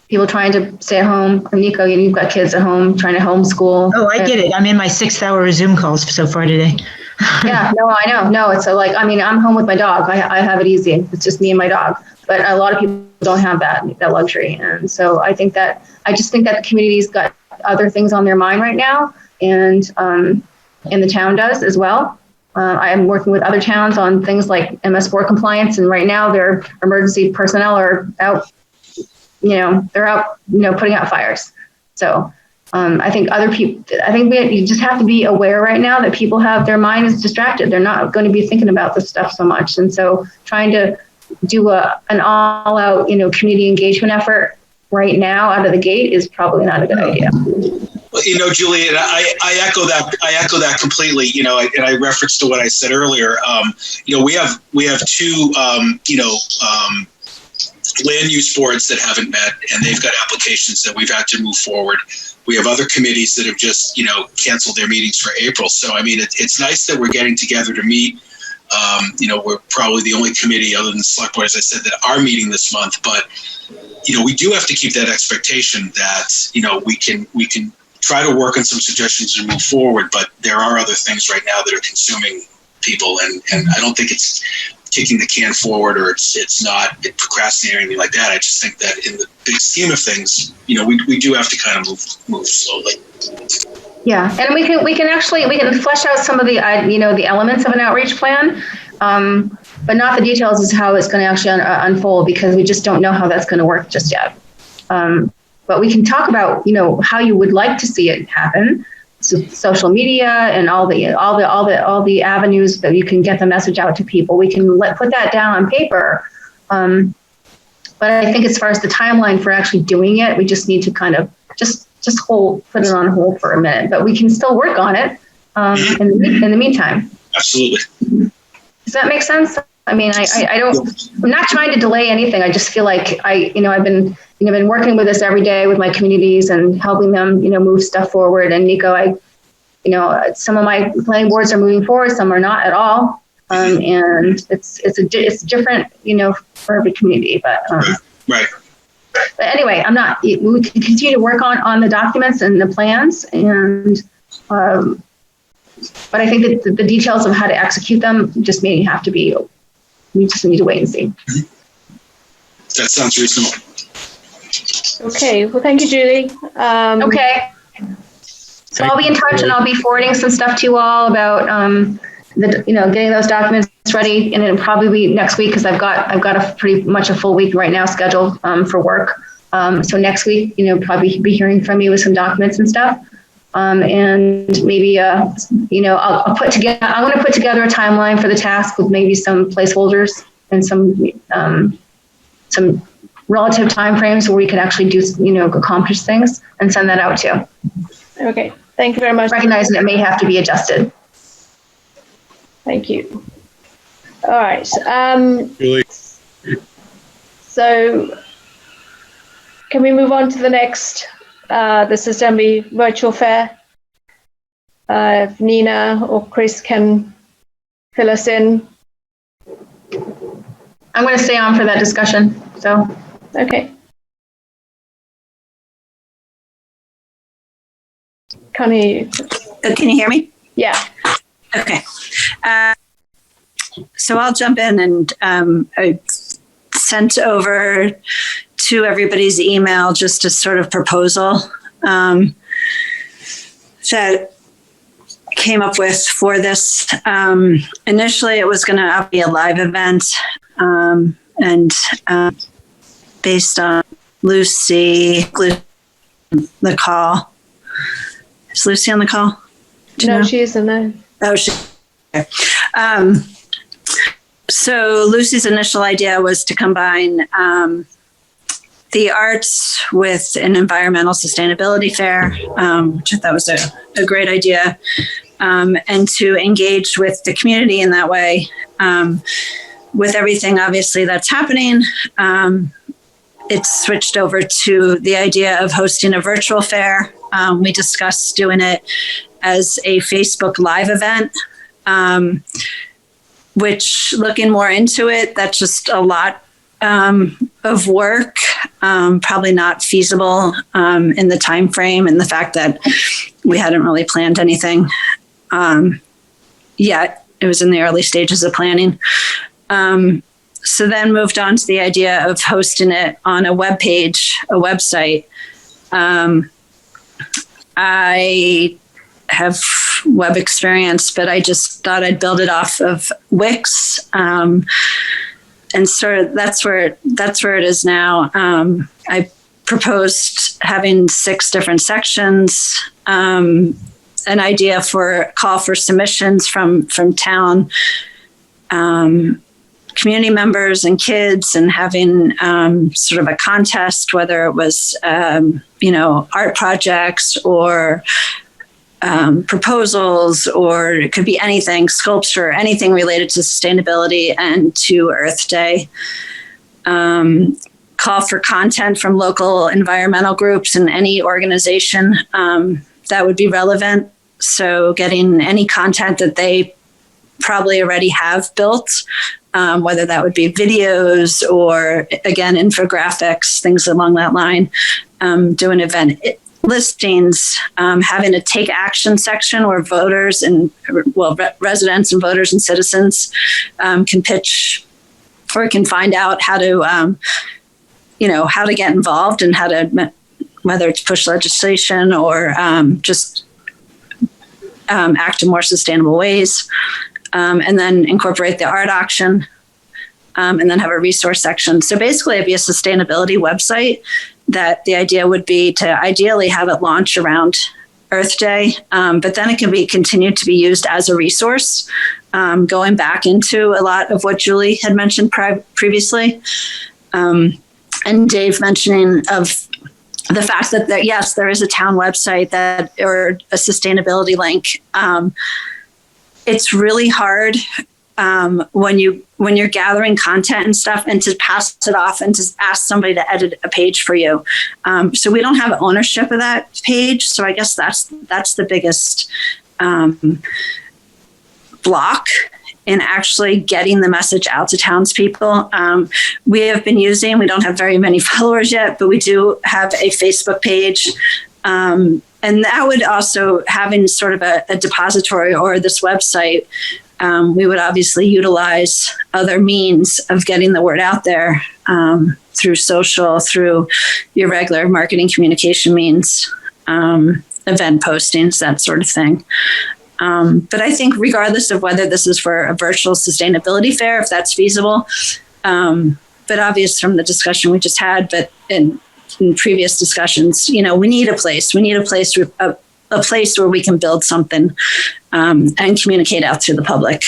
People trying to stay at home. Nico, you've got kids at home trying to homeschool. Oh, I get it. I'm in my 6-hour Zoom calls so far today. Yeah, no, I know. No, it's I'm home with my dog. I have it easy. It's just me and my dog. But a lot of people don't have that luxury. And so I just think that the community's got other things on their mind right now. And the town does as well. I am working with other towns on things like MS4 compliance. And right now their emergency personnel are out, they're out, putting out fires. So I think you just have to be aware right now that people have their mind is distracted. They're not going to be thinking about this stuff so much. And so trying to do an all-out, community engagement effort right now out of the gate is probably not a good idea. Well, Juliet, I echo that. I echo that completely. And I referenced to what I said earlier. We have two, land use boards that haven't met, and they've got applications that we've had to move forward. We have other committees that have just, canceled their meetings for April. So, it's nice that we're getting together to meet. We're probably the only committee other than the select board, as I said, that are meeting this month. But, we do have to keep that expectation that, we can try to work on some suggestions and move forward. But there are other things right now that are consuming people. And I don't think it's kicking the can forward or it's not procrastinating or anything like that. I just think that in the big scheme of things, we do have to kind of move slowly. Yeah, and we can flesh out some of the the elements of an outreach plan, but not the details as how it's going to actually unfold, because we just don't know how that's going to work just yet. But but we can talk about, how you would like to see it happen. So social media and all the avenues that you can get the message out to people. We can put that down on paper. But I think as far as the timeline for actually doing it, we just need to kind of just put it on hold for a minute, but we can still work on it in the meantime. Absolutely. Does that make sense? I mean, I'm not trying to delay anything. I just feel like I've been working with this every day with my communities and helping them, move stuff forward. And Nico, some of my planning boards are moving forward, some are not at all. And it's different, for every community, but, right. But anyway, we can continue to work on the documents and the plans but I think that the details of how to execute them just may have to be, we just need to wait and see. That sounds reasonable. Okay, well, thank you, Julie. Okay. So I'll be in touch and I'll be forwarding some stuff to you all about, getting those documents ready, and it'll probably be next week because I've got a pretty much a full week right now scheduled for work. So next week, probably be hearing from you with some documents and stuff. And maybe, I'm going to put together a timeline for the task with maybe some placeholders and some relative timeframes where we can actually do, accomplish things and send that out too. Okay, thank you very much. Recognizing it may have to be adjusted. Thank you. All right. Julie. So can we move on to the next, the Assembly virtual fair? If Nina or Chris can fill us in. I'm going to stay on for that discussion. So, okay. Can't hear you. Can you hear me? Yeah. Okay. So I'll jump in, and I sent over to everybody's email just a sort of proposal that came up with for this. Initially, it was going to be a live event, and based on Lucy, the call. Is Lucy on the call? No, she isn't. No. Oh, she. Okay. So Lucy's initial idea was to combine the arts with an environmental sustainability fair, which I thought was a great idea, and to engage with the community in that way. With everything, obviously, that's happening, it's switched over to the idea of hosting a virtual fair. We discussed doing it as a Facebook Live event, which, looking more into it, that's just a lot of work, probably not feasible in the time frame, and the fact that we hadn't really planned anything yet. It was in the early stages of planning. So then moved on to the idea of hosting it on a website. I have web experience, but I just thought I'd build it off of Wix. And sort of that's where it is now. I proposed having 6 different sections, an idea for a call for submissions from town community members and kids, and having sort of a contest, whether it was art projects or proposals, or it could be anything, sculpture, anything related to sustainability and to Earth Day. Call for content from local environmental groups and any organization that would be relevant. So getting any content that they probably already have built, whether that would be videos or, again, infographics, things along that line, do an event listings, having a take action section where voters and, residents and voters and citizens can pitch or can find out how to, how to get involved and how to, whether it's push legislation or just act in more sustainable ways. And then incorporate the art auction, and then have a resource section. So basically, it'd be a sustainability website that the idea would be to ideally have it launch around Earth Day, but then it can be continued to be used as a resource, going back into a lot of what Julie had mentioned previously. And Dave mentioning of the fact that yes, there is a town website that, or a sustainability link. It's really hard when you're gathering content and stuff, and to pass it off and to ask somebody to edit a page for you. So we don't have ownership of that page. So I guess that's the biggest block in actually getting the message out to townspeople. We have been using, we don't have very many followers yet, but we do have a Facebook page. And that would also, having sort of a depository or this website, we would obviously utilize other means of getting the word out there, through social, through your regular marketing communication means, event postings, that sort of thing. But I think regardless of whether this is for a virtual sustainability fair, if that's feasible, but obvious from the discussion we just had, but in previous discussions, we need a place. We need a place where we can build something and communicate out to the public.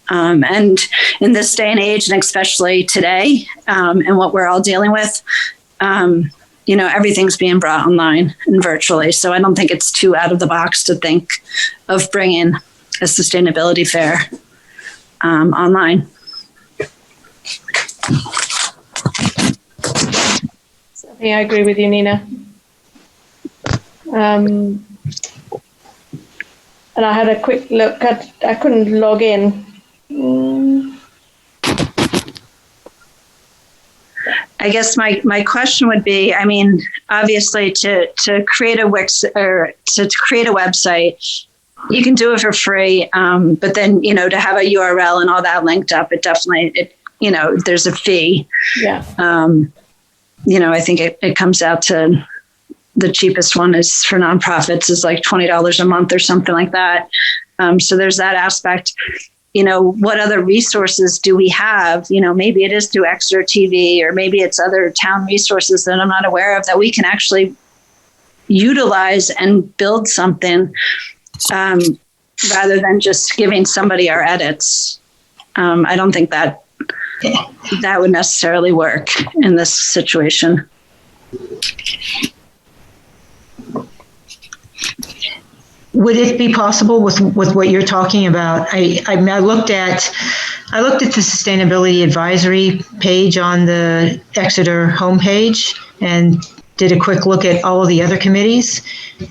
And in this day and age, and especially today, and what we're all dealing with, everything's being brought online and virtually. So I don't think it's too out of the box to think of bringing a sustainability fair online. Yeah, I agree with you, Nina. And I had a quick look at, I couldn't log in. I guess my question would be, obviously to create a Wix or to create a website, you can do it for free. But then, to have a URL and all that linked up, it definitely, there's a fee. Yeah. I think it comes out to, the cheapest one is for nonprofits is like $20 a month or something like that. So there's that aspect. What other resources do we have? Maybe it is through Exeter TV, or maybe it's other town resources that I'm not aware of that we can actually utilize and build something, rather than just giving somebody our edits. I don't think that would necessarily work in this situation. Would it be possible with what you're talking about? I looked at the sustainability advisory page on the Exeter homepage and did a quick look at all of the other committees.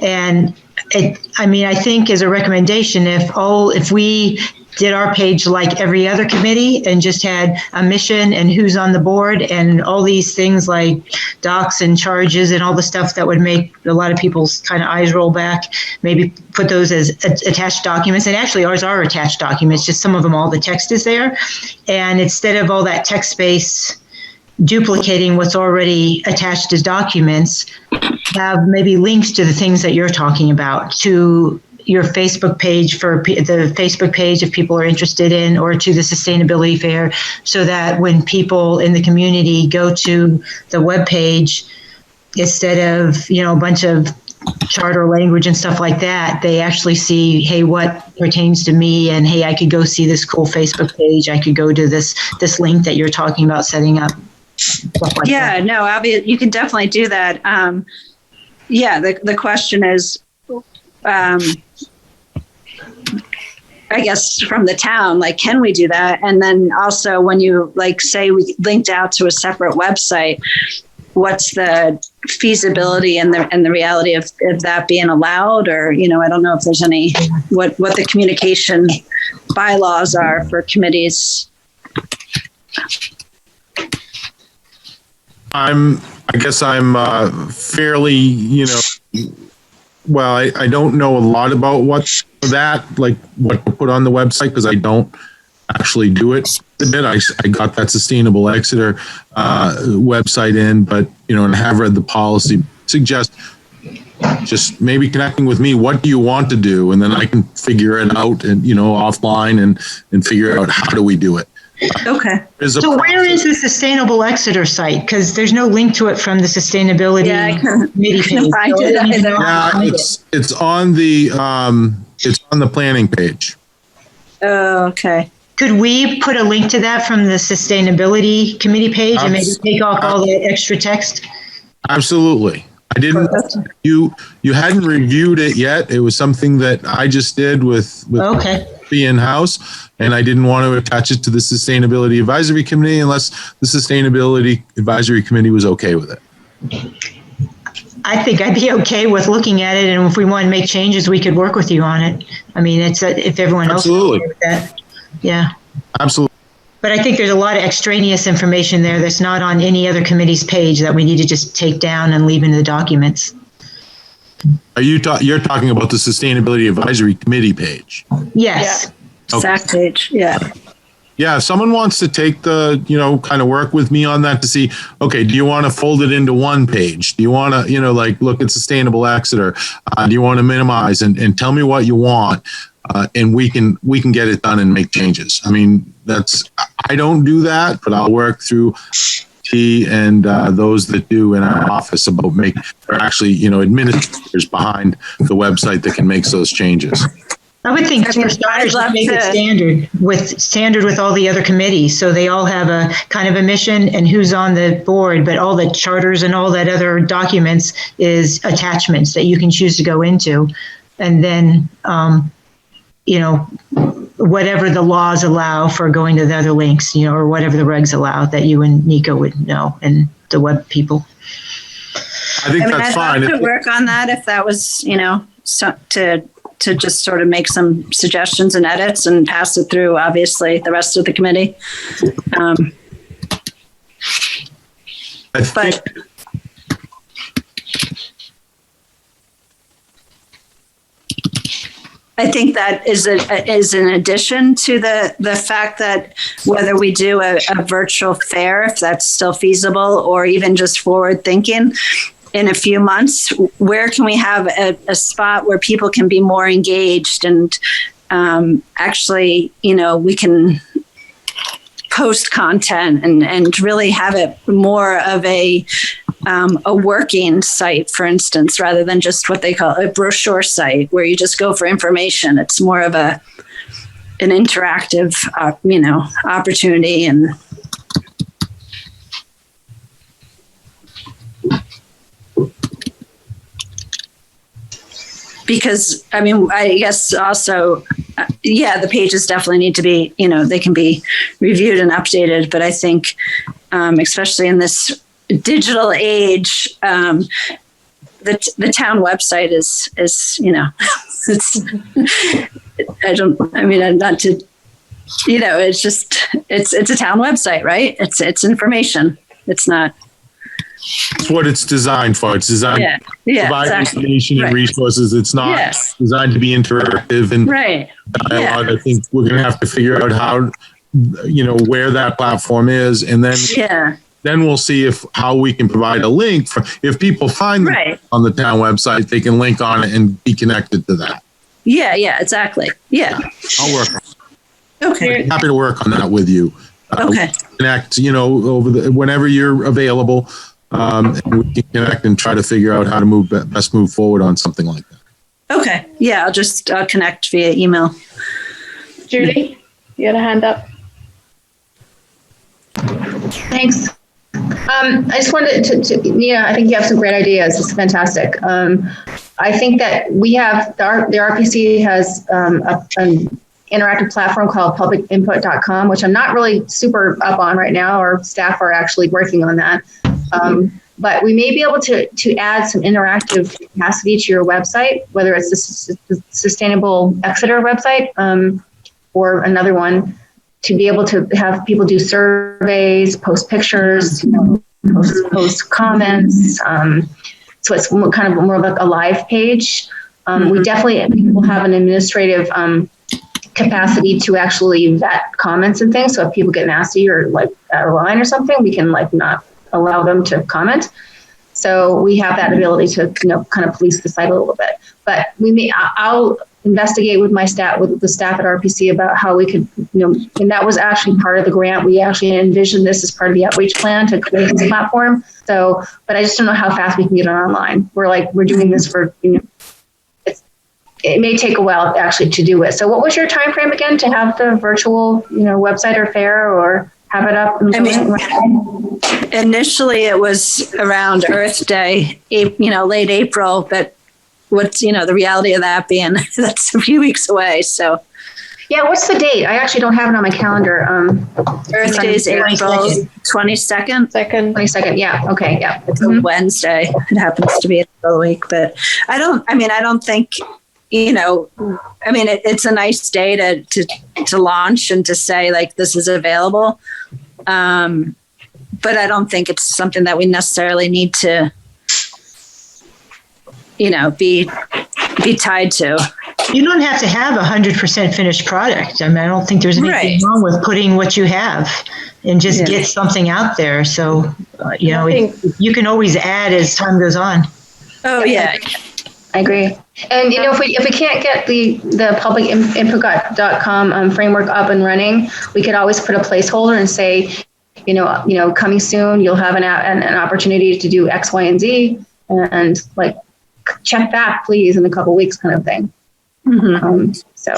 And I think as a recommendation, if we did our page like every other committee and just had a mission and who's on the board and all these things like docs and charges and all the stuff that would make a lot of people's kind of eyes roll back, maybe put those as attached documents. And actually ours are attached documents, just some of them, all the text is there. And instead of all that text space duplicating what's already attached as documents, have maybe links to the things that you're talking about, to your Facebook page for the Facebook page if people are interested in, or to the sustainability fair, so that when people in the community go to the web page, instead of a bunch of charter language and stuff like that, they actually see, hey, what pertains to me, and hey, I could go see this cool Facebook page. I could go to this link that you're talking about setting up. Like yeah, that. No, obviously you can definitely do that. The question is, I guess from the town, can we do that? And then also when you say we linked out to a separate website, what's the feasibility and the reality of that being allowed? Or, I don't know if there's any, what the communication bylaws are for committees. I guess I'm fairly, well, I don't know a lot about what to put on the website, because I don't actually do it. I got that Sustainable Exeter website in, but, and have read the policy. Suggest just maybe connecting with me. What do you want to do? And then I can figure it out and, offline and figure out how do we do it. Okay. So where is the Sustainable Exeter site? Because there's no link to it from the Sustainability Committee page. Find it either. Yeah, it's on the planning page. Oh, okay. Could we put a link to that from the Sustainability Committee page and maybe take off all the extra text? Absolutely. I didn't. You hadn't reviewed it yet. It was something that I just did with in-house, and I didn't want to attach it to the Sustainability Advisory Committee unless the Sustainability Advisory Committee was okay with it. I think I'd be okay with looking at it, and if we want to make changes, we could work with you on it. I mean, it's if everyone else is okay with that. Yeah. Absolutely. But I think there's a lot of extraneous information there that's not on any other committee's page that we need to just take down and leave into the documents. Are you're talking about the Sustainability Advisory Committee page? Yes. Okay. SAC page. Yeah. Yeah, if someone wants to take kind of work with me on that to see, okay, do you want to fold it into one page? Do you want to, look at Sustainable Exeter? Do you want to minimize and tell me what you want? And we can get it done and make changes. I mean, I don't do that, but I'll work through T and those that do in our office about administrators behind the website that can make those changes. I would think for starters, make it standard with all the other committees. So they all have a kind of a mission and who's on the board, but all the charters and all that other documents is attachments that you can choose to go into. And then, whatever the laws allow for going to the other links, or whatever the regs allow that you and Nico would know and the web people. I think that's fine. I'd love to work on that if that was, to just sort of make some suggestions and edits and pass it through, obviously, the rest of the committee. I think that is an addition to the fact that whether we do a virtual fair, if that's still feasible, or even just forward thinking, in a few months, where can we have a spot where people can be more engaged and actually, we can post content and really have it more of a working site, for instance, rather than just what they call a brochure site where you just go for information. It's more of an interactive, opportunity. And because, I guess also, the pages definitely need to be, they can be reviewed and updated. But I think, especially in this digital age, the town website is it's it's a town website, right? It's information. It's not. It's what it's designed for. It's designed to provide information and resources. It's not designed to be interactive and dialogue. I think we're going to have to figure out how, where that platform is, and then we'll see how we can provide a link for if people find them on the town website, they can link on it and be connected to that. Yeah, exactly. Yeah, I'll work on it. Okay. I'm happy to work on that with you. Okay. Connect, whenever you're available. And we can connect and try to figure out how to best move forward on something like that. Okay. Yeah, I'll connect via email. Julie, you had a hand up. Thanks. I just wanted to Nina, I think you have some great ideas. It's fantastic. I think that we have, the RPC has an interactive platform called publicinput.com, which I'm not really super up on right now. Our staff are actually working on that. But we may be able to add some interactive capacity to your website, whether it's the Sustainable Exeter website or another one, to be able to have people do surveys, post pictures, post comments. So it's kind of more of like a live page. We definitely will have an administrative capacity to actually vet comments and things. So if people get nasty or like out of line or something, we can not allow them to comment. So we have that ability to kind of police the site a little bit. But investigate with with the staff at RPC about how we could, and that was actually part of the grant. We actually envisioned this as part of the outreach plan to create this platform. So, but I just don't know how fast we can get it online. We're doing this for, it may take a while actually to do it. So what was your time frame again to have the virtual, website or fair or have it up? Initially it was around Earth Day, late April, but what's, the reality of that being that's a few weeks away. So yeah, what's the date? I actually don't have it on my calendar. Earth Day is April 22nd. 22nd. Yeah. Okay. Yeah. It's a Wednesday. It happens to be a full week, but I don't think, it's a nice day to launch and to say like, this is available. But I don't think it's something that we necessarily need to, be tied to. You don't have to have 100% finished product. I mean, I don't think there's anything wrong with putting what you have and just get something out there. So, you can always add as time goes on. Oh yeah. I agree. And if we can't get the publicinput.com framework up and running, we could always put a placeholder and say, coming soon, you'll have an opportunity to do X, Y, and Z, and like check back, please, in a couple of weeks, kind of thing. Mm-hmm. So,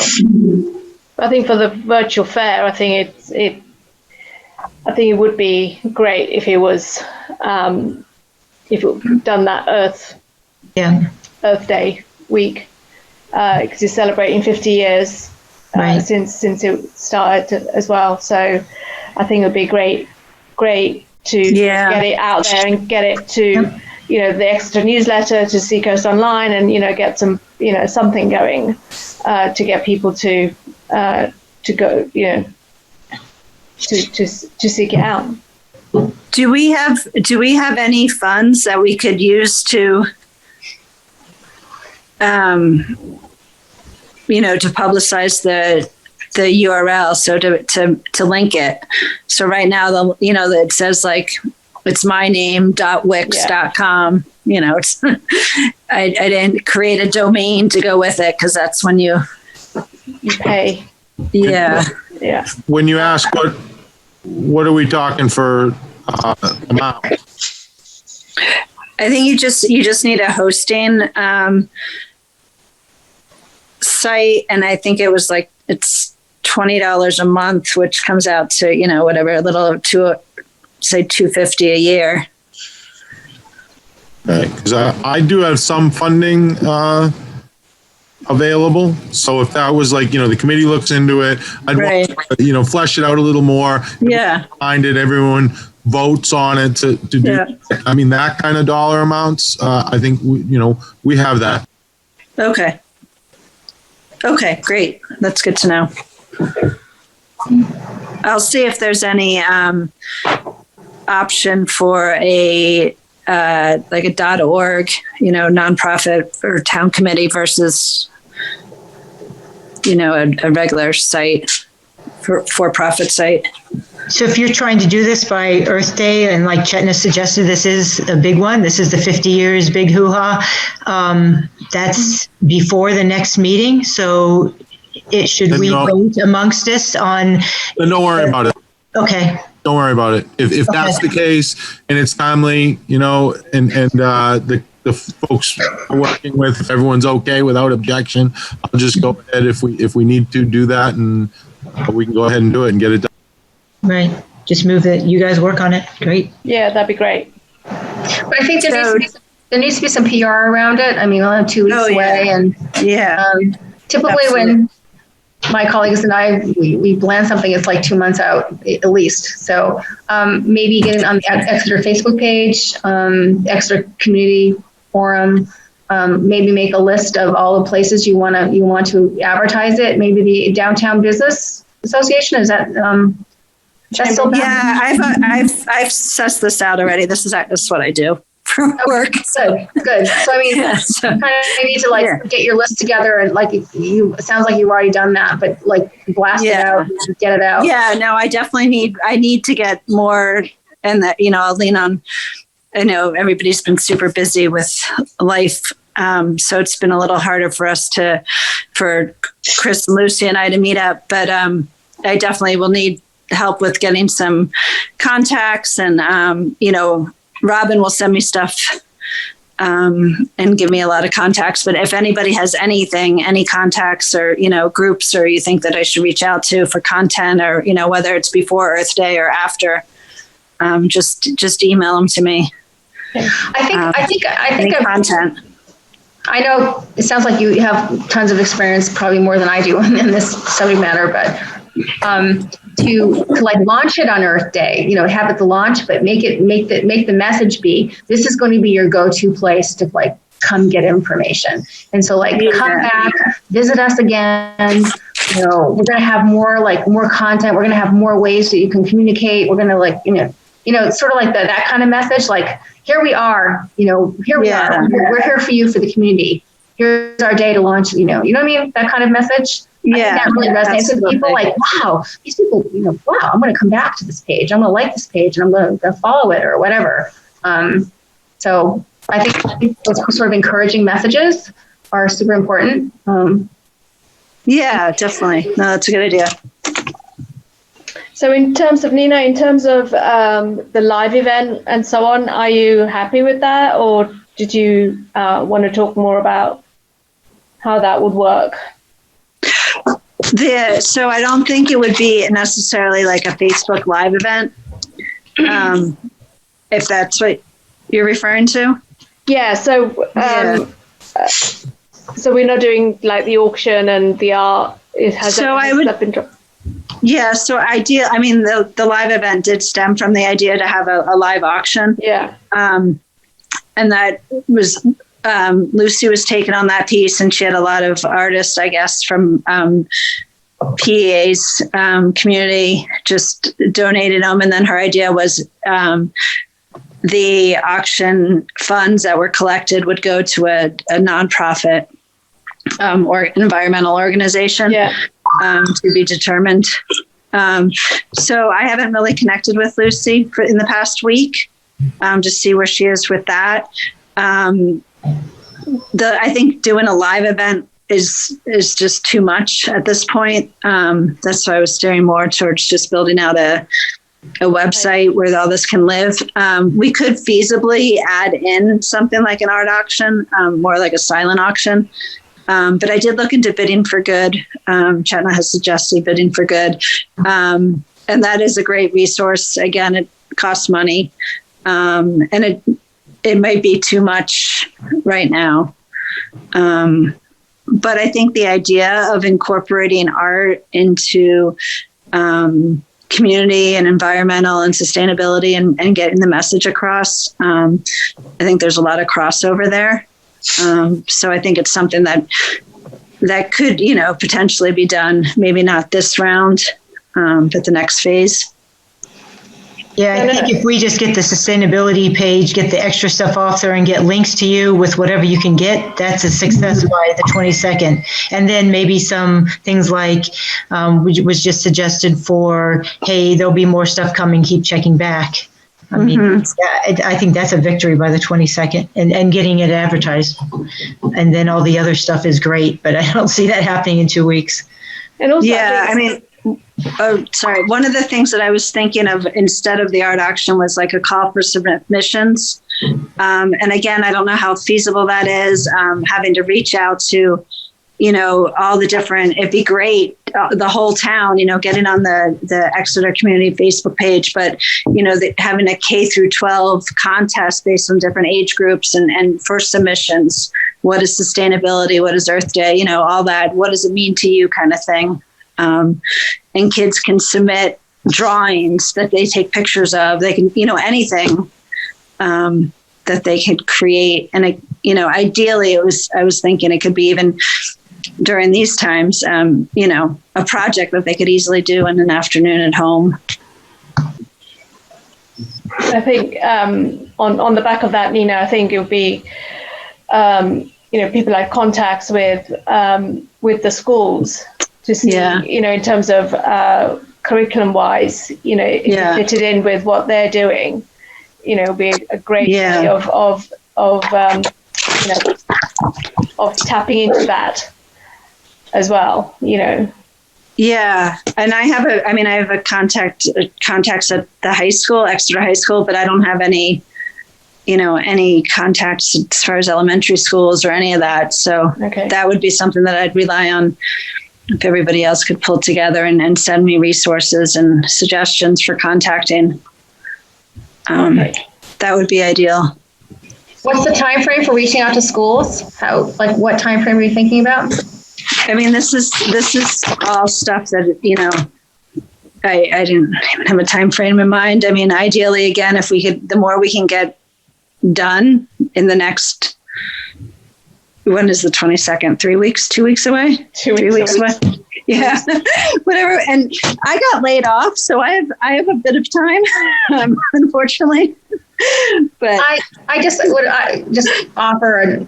I think for the virtual fair, I think it would be great if it was if it done that Earth Day week, because you're celebrating 50 years since it started as well. So I think it would be great to get it out there and get it to the Exeter newsletter, to Seacoast Online, and get some something going to get people to go to seek it out. Do we have any funds that we could use to to publicize the URL, so to link it? So right now it says like it's myname.wix.com. It's I didn't create a domain to go with it, because that's when you pay. Yeah. When you ask what are we talking for amount? I think you just need a hosting site, and I think it was like it's $20 a month, which comes out to whatever, a little say $250 a year. Right, because I do have some funding available. So if that was like the committee looks into it, I'd want to, flesh it out a little more. Yeah, find it. Everyone votes on it to do. Yeah. I mean, that kind of dollar amounts. I think we have that. Okay, great. That's good to know. I'll see if there's any option for a like a .org, nonprofit or town committee versus a regular site, for-profit site. So if you're trying to do this by Earth Day, and like Chetna suggested, this is a big one. This is the 50 years big hoo-ha. That's before the next meeting. So should we wait amongst us on? Don't worry about it. Okay. Don't worry about it. If that's the case and it's timely, and the folks we're working with, if everyone's okay without objection, I'll just go ahead if we need to do that, and we can go ahead and do it and get it done. Right. Just move it. You guys work on it. Great. Yeah, that'd be great. But I think there needs to be some PR around it. I mean, we'll have 2 weeks away, and typically absolutely. When my colleagues and I, we plan something, it's like 2 months out at least. So maybe get it on the Exeter Facebook page, Exeter Community Forum. Maybe make a list of all the places you want to advertise it. Maybe the Downtown Business Association, is that still bad? Yeah, I've sussed this out already. This is what I do for work. Good. So I mean, kind of need to get your list together, and like it sounds like you've already done that, but like blast it out, get it out. Yeah, no, I definitely need to get more, and that I'll lean on. I know everybody's been super busy with life So it's been a little harder for Chris and Lucy and I to meet up, but I definitely will need help with getting some contacts, and Robin will send me stuff and give me a lot of contacts. But if anybody has anything, any contacts or groups, or you think that I should reach out to for content, or whether it's before Earth Day or after, just email them to me. I think content. I know it sounds like you have tons of experience, probably more than I do in this subject matter, but to like launch it on Earth Day, have it the launch, but make the message be, this is going to be your go-to place to like come get information. And so come back, visit us again. We're going to have more content. We're going to have more ways that you can communicate. We're going to sort of like that kind of message, like, here we are, here we are. We're here for you, for the community. Here's our day to launch, you know what I mean? That kind of message. Yeah. I think that really resonates with people. Like, wow, these people, wow, I'm going to come back to this page. I'm going to like this page, and I'm going to follow it or whatever. So I think those sort of encouraging messages are super important. Yeah, definitely. No, that's a good idea. So in terms of Nina, the live event and so on, are you happy with that, or did you want to talk more about how that would work? So I don't think it would be necessarily like a Facebook Live event, if that's what you're referring to. Yeah. So so we're not doing like the auction and the art. It has. So I would. Yeah. So the live event did stem from the idea to have a live auction. Yeah. And that was Lucy was taken on that piece, and she had a lot of artists, I guess, from PEA's community just donated them. And then her idea was the auction funds that were collected would go to a nonprofit or environmental organization. Yeah. To be determined. So I haven't really connected with Lucy in the past week to see where she is with that. I think doing a live event is just too much at this point. That's why I was steering more towards just building out a website where all this can live. We could feasibly add in something like an art auction, more like a silent auction. But I did look into Bidding for Good. Chetna has suggested Bidding for Good. And that is a great resource. Again, it costs money. And it might be too much right now. But I think the idea of incorporating art into community and environmental and sustainability and getting the message across, I think there's a lot of crossover there. So I think it's something that could, potentially be done. Maybe not this round, but the next phase. Yeah, I think if we just get the sustainability page, get the extra stuff off there and get links to you with whatever you can get, that's a success by the 22nd. And then maybe some things like which was just suggested for, hey, there'll be more stuff coming, keep checking back. I mean, I think that's a victory by the 22nd and getting it advertised. And then all the other stuff is great, but I don't see that happening in 2 weeks. And also, one of the things that I was thinking of instead of the art auction was like a call for submissions. And again, I don't know how feasible that is, having to reach out to, all the different, it'd be great, the whole town, getting on the Exeter community Facebook page, but, having a K through 12 contest based on different age groups and for submissions. What is sustainability? What is Earth Day? All that. What does it mean to you kind of thing? And kids can submit drawings that they take pictures of. They can, anything that they could create. And, ideally I was thinking it could be even during these times, a project that they could easily do in an afternoon at home. I think on the back of that, Nina, I think it would be, people like contacts with the schools to see, in terms of curriculum wise, if you fit it in with what they're doing, it would be a great way of of tapping into that as well, Yeah, and I have a contacts at the high school, Exeter High School, but I don't have any contacts as far as elementary schools or any of that. So That would be something that I'd rely on if everybody else could pull together and send me resources and suggestions for contacting. That would be ideal. What's the time frame for reaching out to schools? What time frame are you thinking about? I mean, this is all stuff that, I didn't even have a time frame in mind. I mean, ideally, again, if we could, the more we can get done in the next, when is the 22nd? 3 weeks, 2 weeks away? 2 weeks. 3 weeks away. Yeah, whatever. And I got laid off, so I have a bit of time, unfortunately. But I just would offer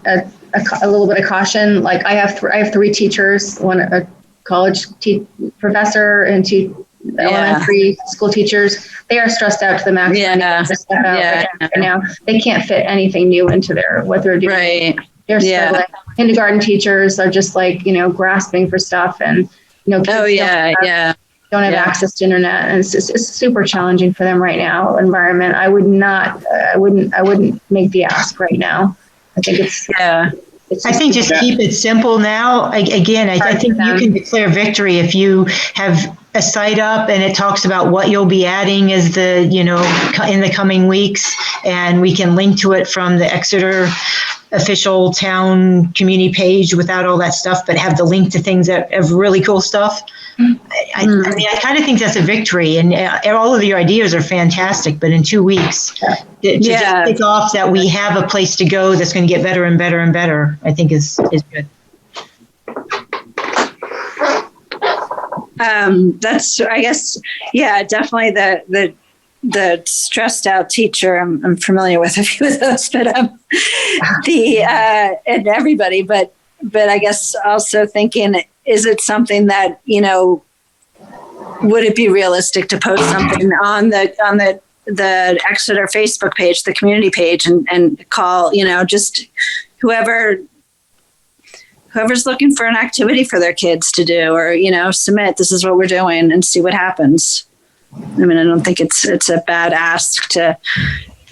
a little bit of caution. Like I have 3 teachers, one a college professor and 2 elementary school teachers. They are stressed out to the max. Right now. They can't fit anything new into what they're doing. Right. They're struggling. Kindergarten teachers are just grasping for stuff, and kids don't have access to internet, and it's super challenging for them right now. Environment. I wouldn't make the ask right now. I think it's I think just keep it simple now. I think you can declare victory if you have a site up and it talks about what you'll be adding as in the coming weeks, and we can link to it from the Exeter official town community page without all that stuff, but have the link to things that have really cool stuff. I mean, I kind of think that's a victory, and all of your ideas are fantastic, but in 2 weeks, to just pick off that we have a place to go that's going to get better and better and better, I think is good. That's, I guess, definitely the stressed out teacher. I'm familiar with a few of those, but and everybody, but I guess also thinking, is it something that, would it be realistic to post something on the Exeter Facebook page, the community page, and call, just whoever's looking for an activity for their kids to do, or, submit, this is what we're doing, and see what happens. I mean, I don't think it's a bad ask to,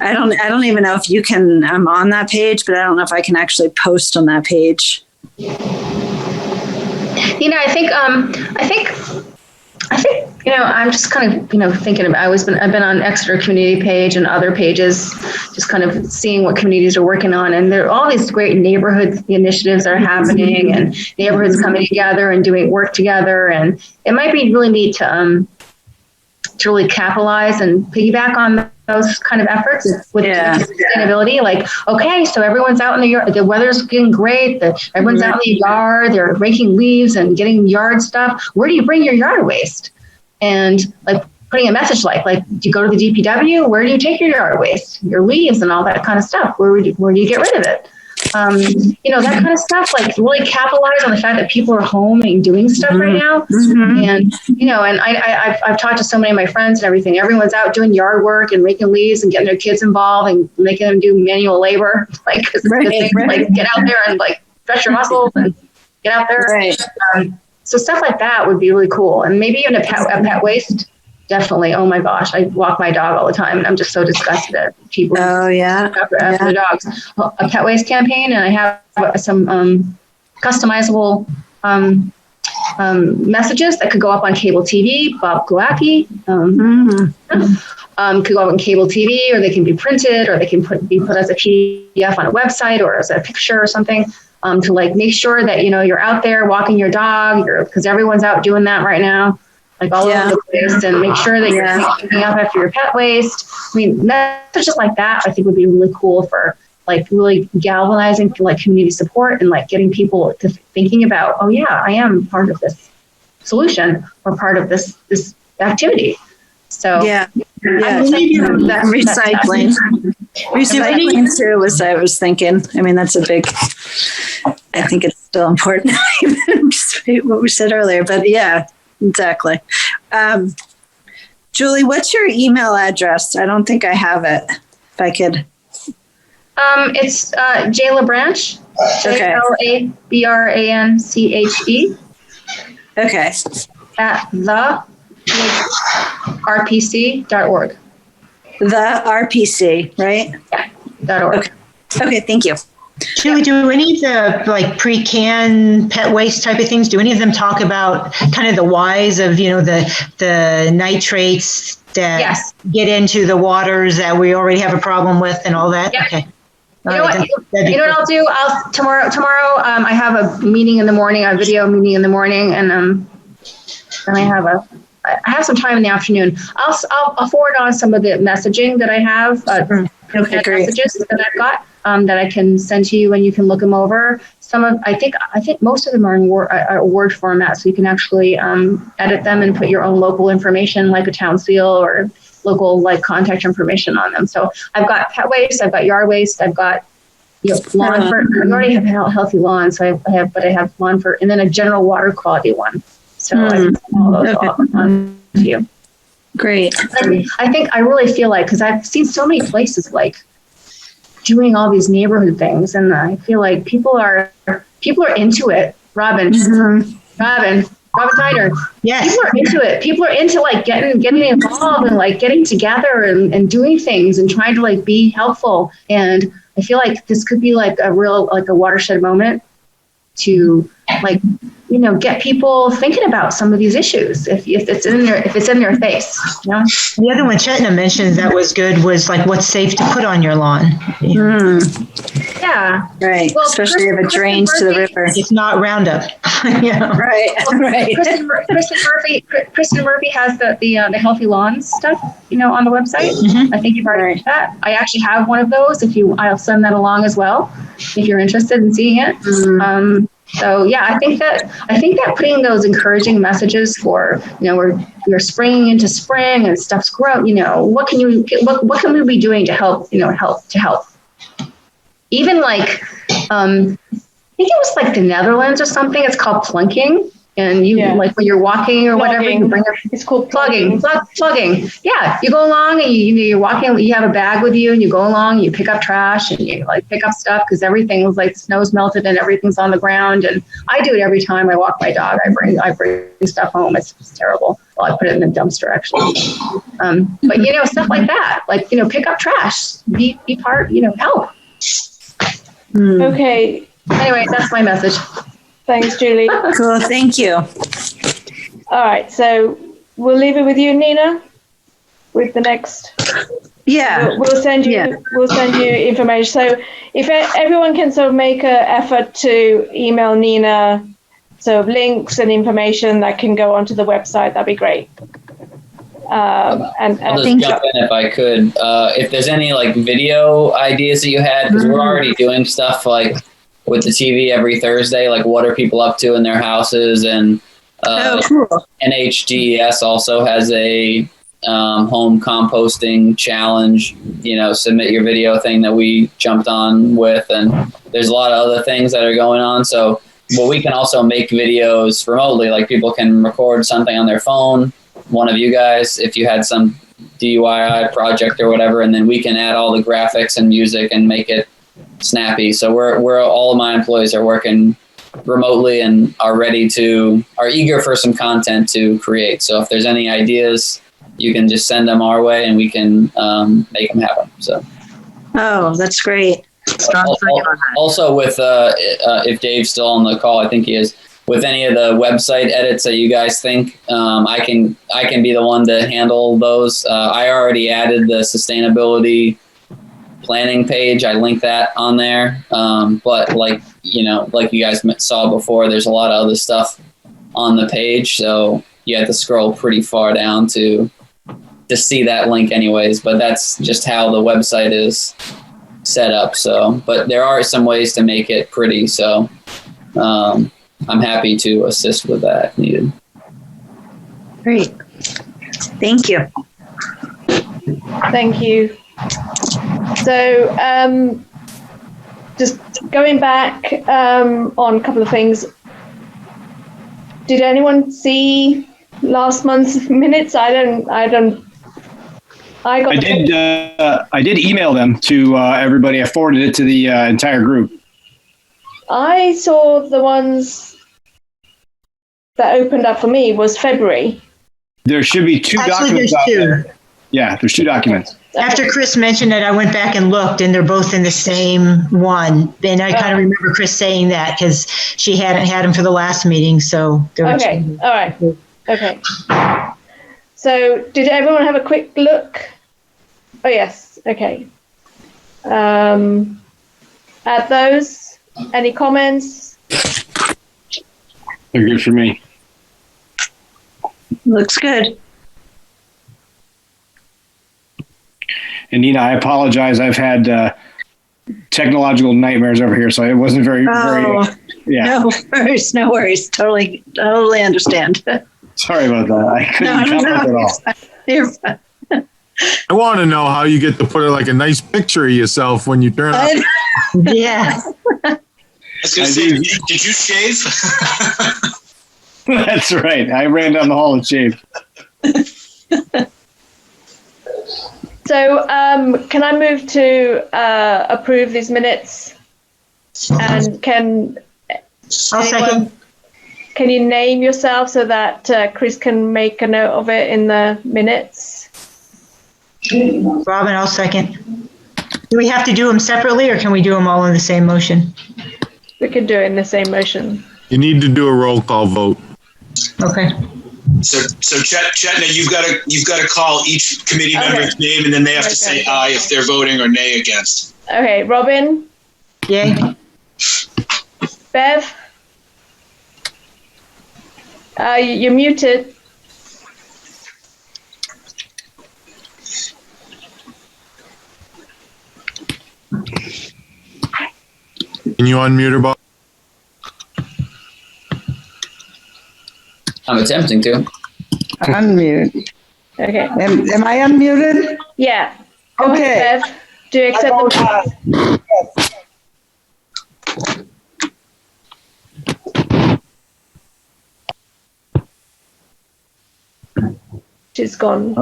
I don't even know if you can, I'm on that page, but I don't know if I can actually post on that page. I think, I'm just kind of, thinking about, I've been on Exeter community page and other pages, just kind of seeing what communities are working on. And there are all these great neighborhood initiatives that are happening, and neighborhoods coming together and doing work together. And it might be really neat to really capitalize and piggyback on those kind of efforts with sustainability. Like, okay, so everyone's out in the yard, the weather's getting great, everyone's out in the yard, they're raking leaves and getting yard stuff. Where do you bring your yard waste? And putting a message like, do you go to the DPW? Where do you take your yard waste, your leaves and all that kind of stuff? Where do you get rid of it? That kind of stuff, really capitalize on the fact that people are home and doing stuff right now. And, and I've talked to so many of my friends and everything. Everyone's out doing yard work and raking leaves and getting their kids involved and making them do manual labor. Get out there and stretch your muscles and get out there. Right. So stuff like that would be really cool. And maybe even a pet waste. Definitely. Oh my gosh. I walk my dog all the time and I'm just so disgusted at people. After the dogs. Well, a pet waste campaign, and I have some customizable messages that could go up on cable TV. Bob Glacki could go up on cable TV, or they can be printed, or they can be put as a PDF on a website or as a picture or something. To make sure that you're out there walking your dog, because everyone's out doing that right now. All over the place, and make sure that you're picking up after your pet waste. I mean, messages like that, I think, would be really cool for really galvanizing community support and getting people to thinking about, oh yeah, I am part of this solution or part of this activity. So recycling too was, I was thinking. I mean, that's a big. I think it's still important, just what we said earlier. But yeah. Exactly. Julie, what's your email address? I don't think I have it. If I could. It's JaylaBranch Okay. ALABRANCHE Okay. at the rpc.org. The RPC, right? .org. Okay. Okay, thank you. Julie, do any of the like pre-can pet waste type of things, do any of them talk about kind of the whys of, the nitrates that Yes. get into the waters that we already have a problem with and all that? Yep. Okay. You know what I'll do? Tomorrow, I have a meeting in the morning, a video meeting in the morning, and I have some time in the afternoon. I'll forward on some of the messaging that I have, Okay, great. messages that I've got, that I can send to you and you can look them over. I think most of them are in Word format, so you can actually edit them and put your own local information, like a town seal or local like contact information on them. So I've got pet waste, I've got yard waste, I've got lawn for. I already have healthy lawn, so I have lawn for, and then a general water quality one. So I can send all those on to you. Great. I really feel like, because I've seen so many places like doing all these neighborhood things, and I feel like people are into it. Robin Tyner. Yes. People are into it. People are into like getting involved and like getting together and doing things and trying to like be helpful. And I feel like this could be like a real, like a watershed moment to like, get people thinking about some of these issues if it's in their face. The other one Chetna mentioned that was good was like what's safe to put on your lawn. Yeah. Right. Well, especially if it drains to the river. It's not Roundup. Yeah. Right. Right. Kristen Murphy has the Healthy Lawns stuff, on the website. Mm-hmm. I think you've already heard that. I actually have one of those. I'll send that along as well if you're interested in seeing it. Mm-hmm. So yeah, I think that putting those encouraging messages for, we're springing into spring and stuff's growing, what can we be doing to help, help. Even like, I think it was like the Netherlands or something. It's called plunking. And like when you're walking or whatever, you bring it's called plugging. Plugging. Yeah, you go along and you're walking. You have a bag with you, and you go along. And you pick up trash and you like pick up stuff because everything was like snow's melted and everything's on the ground. And I do it every time I walk my dog. I bring stuff home. It's terrible. Well, I put it in the dumpster actually. But stuff like that. Like pick up trash. Be part. Help. Okay. Anyway, that's my message. Thanks, Julie. Cool. Thank you. All right. So we'll leave it with you, Nina, with the next. Yeah. We'll send you. We'll send you information. So if everyone can sort of make an effort to email Nina, sort of links and information that can go onto the website, that'd be great. I'll just jump in if I could. If there's any like video ideas that you had, because we're already doing stuff like with the TV every Thursday, like what are people up to in their houses, and cool. NHDES also has a home composting challenge, submit your video thing that we jumped on with, and there's a lot of other things that are going on. So, but we can also make videos remotely, like people can record something on their phone, one of you guys, if you had some DIY project or whatever, and then we can add all the graphics and music and make it snappy. So we're all of my employees are working remotely and are eager for some content to create. So if there's any ideas, you can just send them our way and we can make them happen. So. Oh, that's great. Also with, if Dave's still on the call, I think he is, with any of the website edits that you guys think, I can be the one to handle those. I already added the sustainability planning page. I linked that on there. But like you guys saw before, there's a lot of other stuff on the page. So you have to scroll pretty far down to see that link anyways. But that's just how the website is set up. So, but there are some ways to make it pretty. So I'm happy to assist with that if needed. Great. Thank you. Thank you. So just going back on a couple of things. Did anyone see last month's minutes? I did email them to everybody. I forwarded it to the entire group. I saw the ones that opened up for me was February. There should be two Actually, documents there's out two. there. Yeah, there's two documents. After Chris mentioned it, I went back and looked, and they're both in the same one. And I kind of remember Chris saying that because she hadn't had them for the last meeting, so there were Okay, two. all right, okay. So did everyone have a quick look? Oh, yes, okay. At those, any comments? They're good for me. Looks good. And Nina, I apologize. I've had technological nightmares over here, so it wasn't very, yeah. No worries. Totally understand. Sorry about that. I couldn't come up at all. You're fine. I want to know how you get to put like a nice picture of yourself when you turn up. Yeah. I was going to say, did you shave? That's right. I ran down the hall and shaved. So can I move to approve these minutes? And can Second. Can you name yourself so that Chris can make a note of it in the minutes? Robin, I'll second. Do we have to do them separately, or can we do them all in the same motion? We can do it in the same motion. You need to do a roll call vote. Okay. So Chetna, you've got to call each committee member's name, and then they have to say aye if they're voting or nay against. Okay, Robin? Yay. Bev? You're muted. Can you unmute her, Bob? I'm attempting to. Unmute. Okay. Am I unmuted? Yeah. Go Okay. ahead, Bev. Do you accept the She's gone.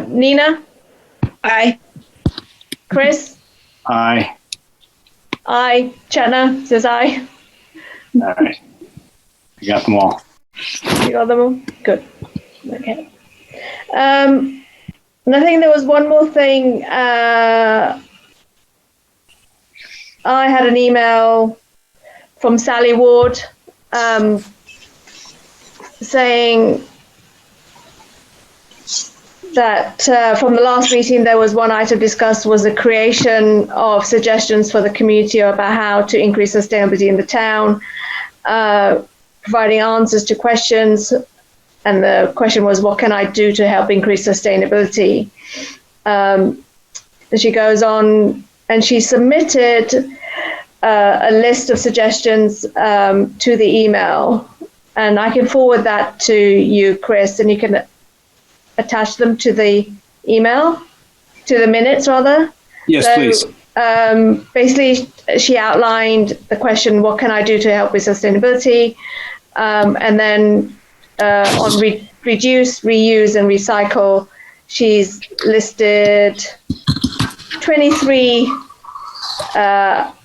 Nina? Aye. Chris? Aye. Aye. Chetna says aye. All right. I got them all. You got them all? Good. Okay. And I think there was one more thing. I had an email from Sally Ward saying that from the last meeting, there was one item discussed was the creation of suggestions for the community about how to increase sustainability in the town, providing answers to questions. And the question was, what can I do to help increase sustainability? She goes on and she submitted a list of suggestions to the email. And I can forward that to you, Chris, and you can attach them to the email, to the minutes rather. Yes, please. Basically, she outlined the question, what can I do to help with sustainability? And then on reduce, reuse, and recycle, she's listed 23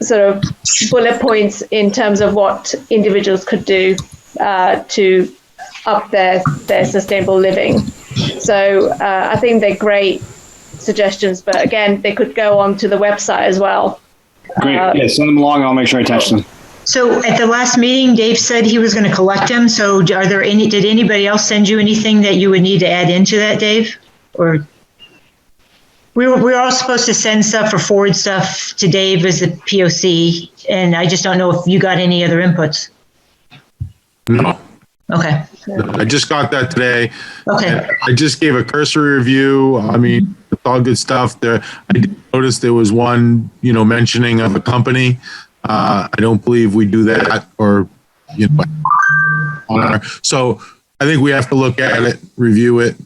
sort of bullet points in terms of what individuals could do to up their sustainable living. So I think they're great suggestions, but again, they could go onto the website as well. Great. Yeah, send them along. I'll make sure I attach them. So at the last meeting, Dave said he was going to collect them. So did anybody else send you anything that you would need to add into that, Dave? Or we were all supposed to send stuff or forward stuff to Dave as the POC, and I just don't know if you got any other inputs. No. Okay. I just got that today. Okay. I just gave a cursory review. I mean, it's all good stuff. There, I did notice there was one, mentioning of a company. I don't believe we do that, or so I think we have to look at it, review it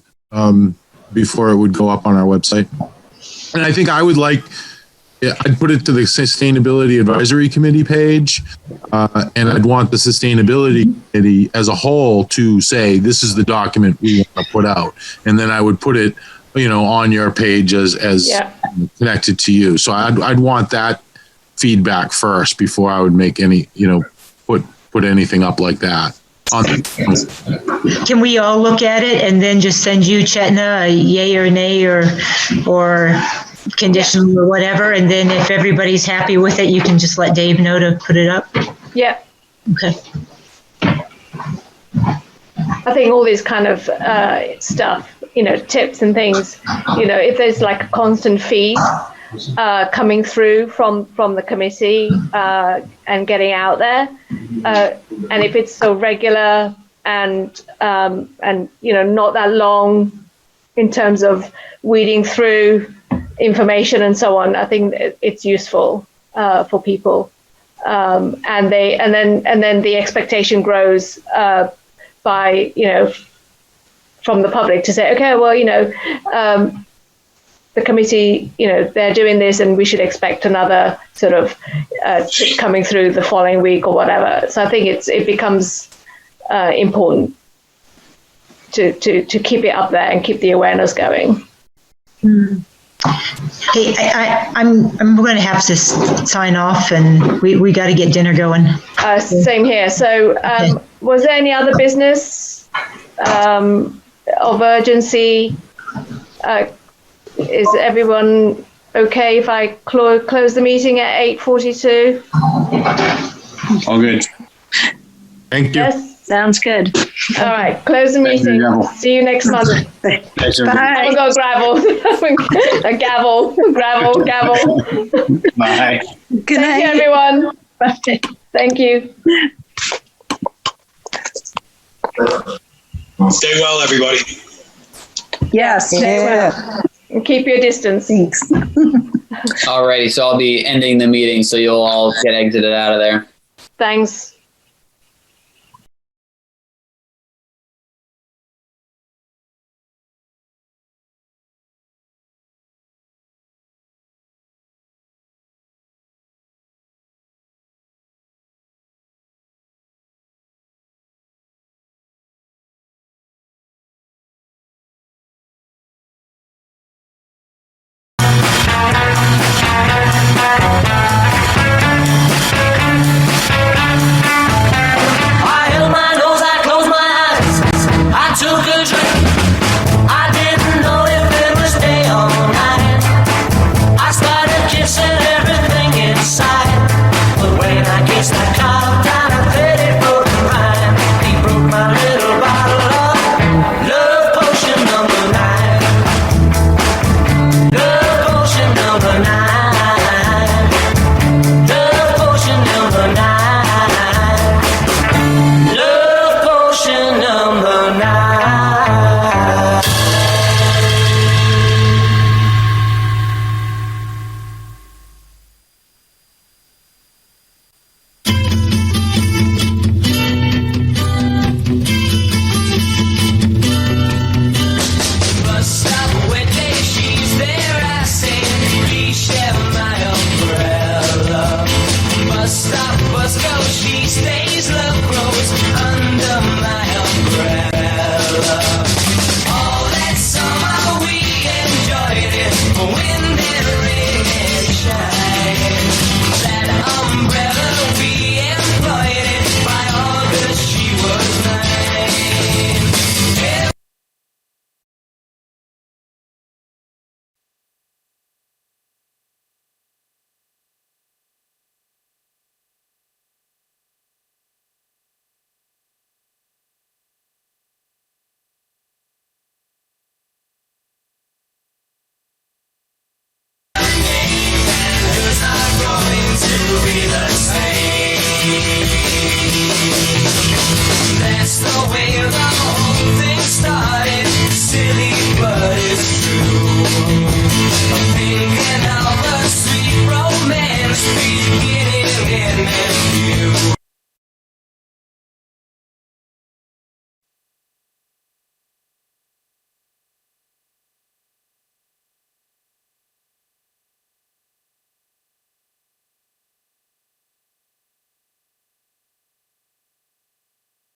before it would go up on our website. And I think I'd put it to the Sustainability Advisory Committee page, and I'd want the Sustainability Committee as a whole to say, this is the document we want to put out. And then I would put it, on your page as connected to you. So I'd want that feedback first before I would make any, put anything up like that. Can we all look at it and then just send you, Chetna, a yay or nay or conditional or whatever? And then if everybody's happy with it, you can just let Dave know to put it up? Yeah. Okay. I think all this kind of stuff, tips and things, if there's like a constant feed coming through from the committee and getting out there, and if it's so regular and not that long in terms of weeding through information and so on, I think it's useful for people, and then the expectation grows by from the public to say, okay, well, the committee, they're doing this and we should expect another sort of tip coming through the following week or whatever. So I think it becomes important to keep it up there and keep the awareness going. Hey, I'm going to have to sign off, and we got to get dinner going. Same here. So was there any other business of urgency? Is everyone okay if I close the meeting at 8:42? All good. Thank you. Yes. Sounds good. All right, close the meeting. See you next month. Thanks, Bye. I'll go gravel. A gavel. Bye. Good Thank you, night. everyone. Bye. Thank you. Stay well, everybody. Yes. Yeah. And keep your distance. Thanks. Alrighty, so I'll be ending the meeting, so you'll all get exited out of there. Thanks. That's the way of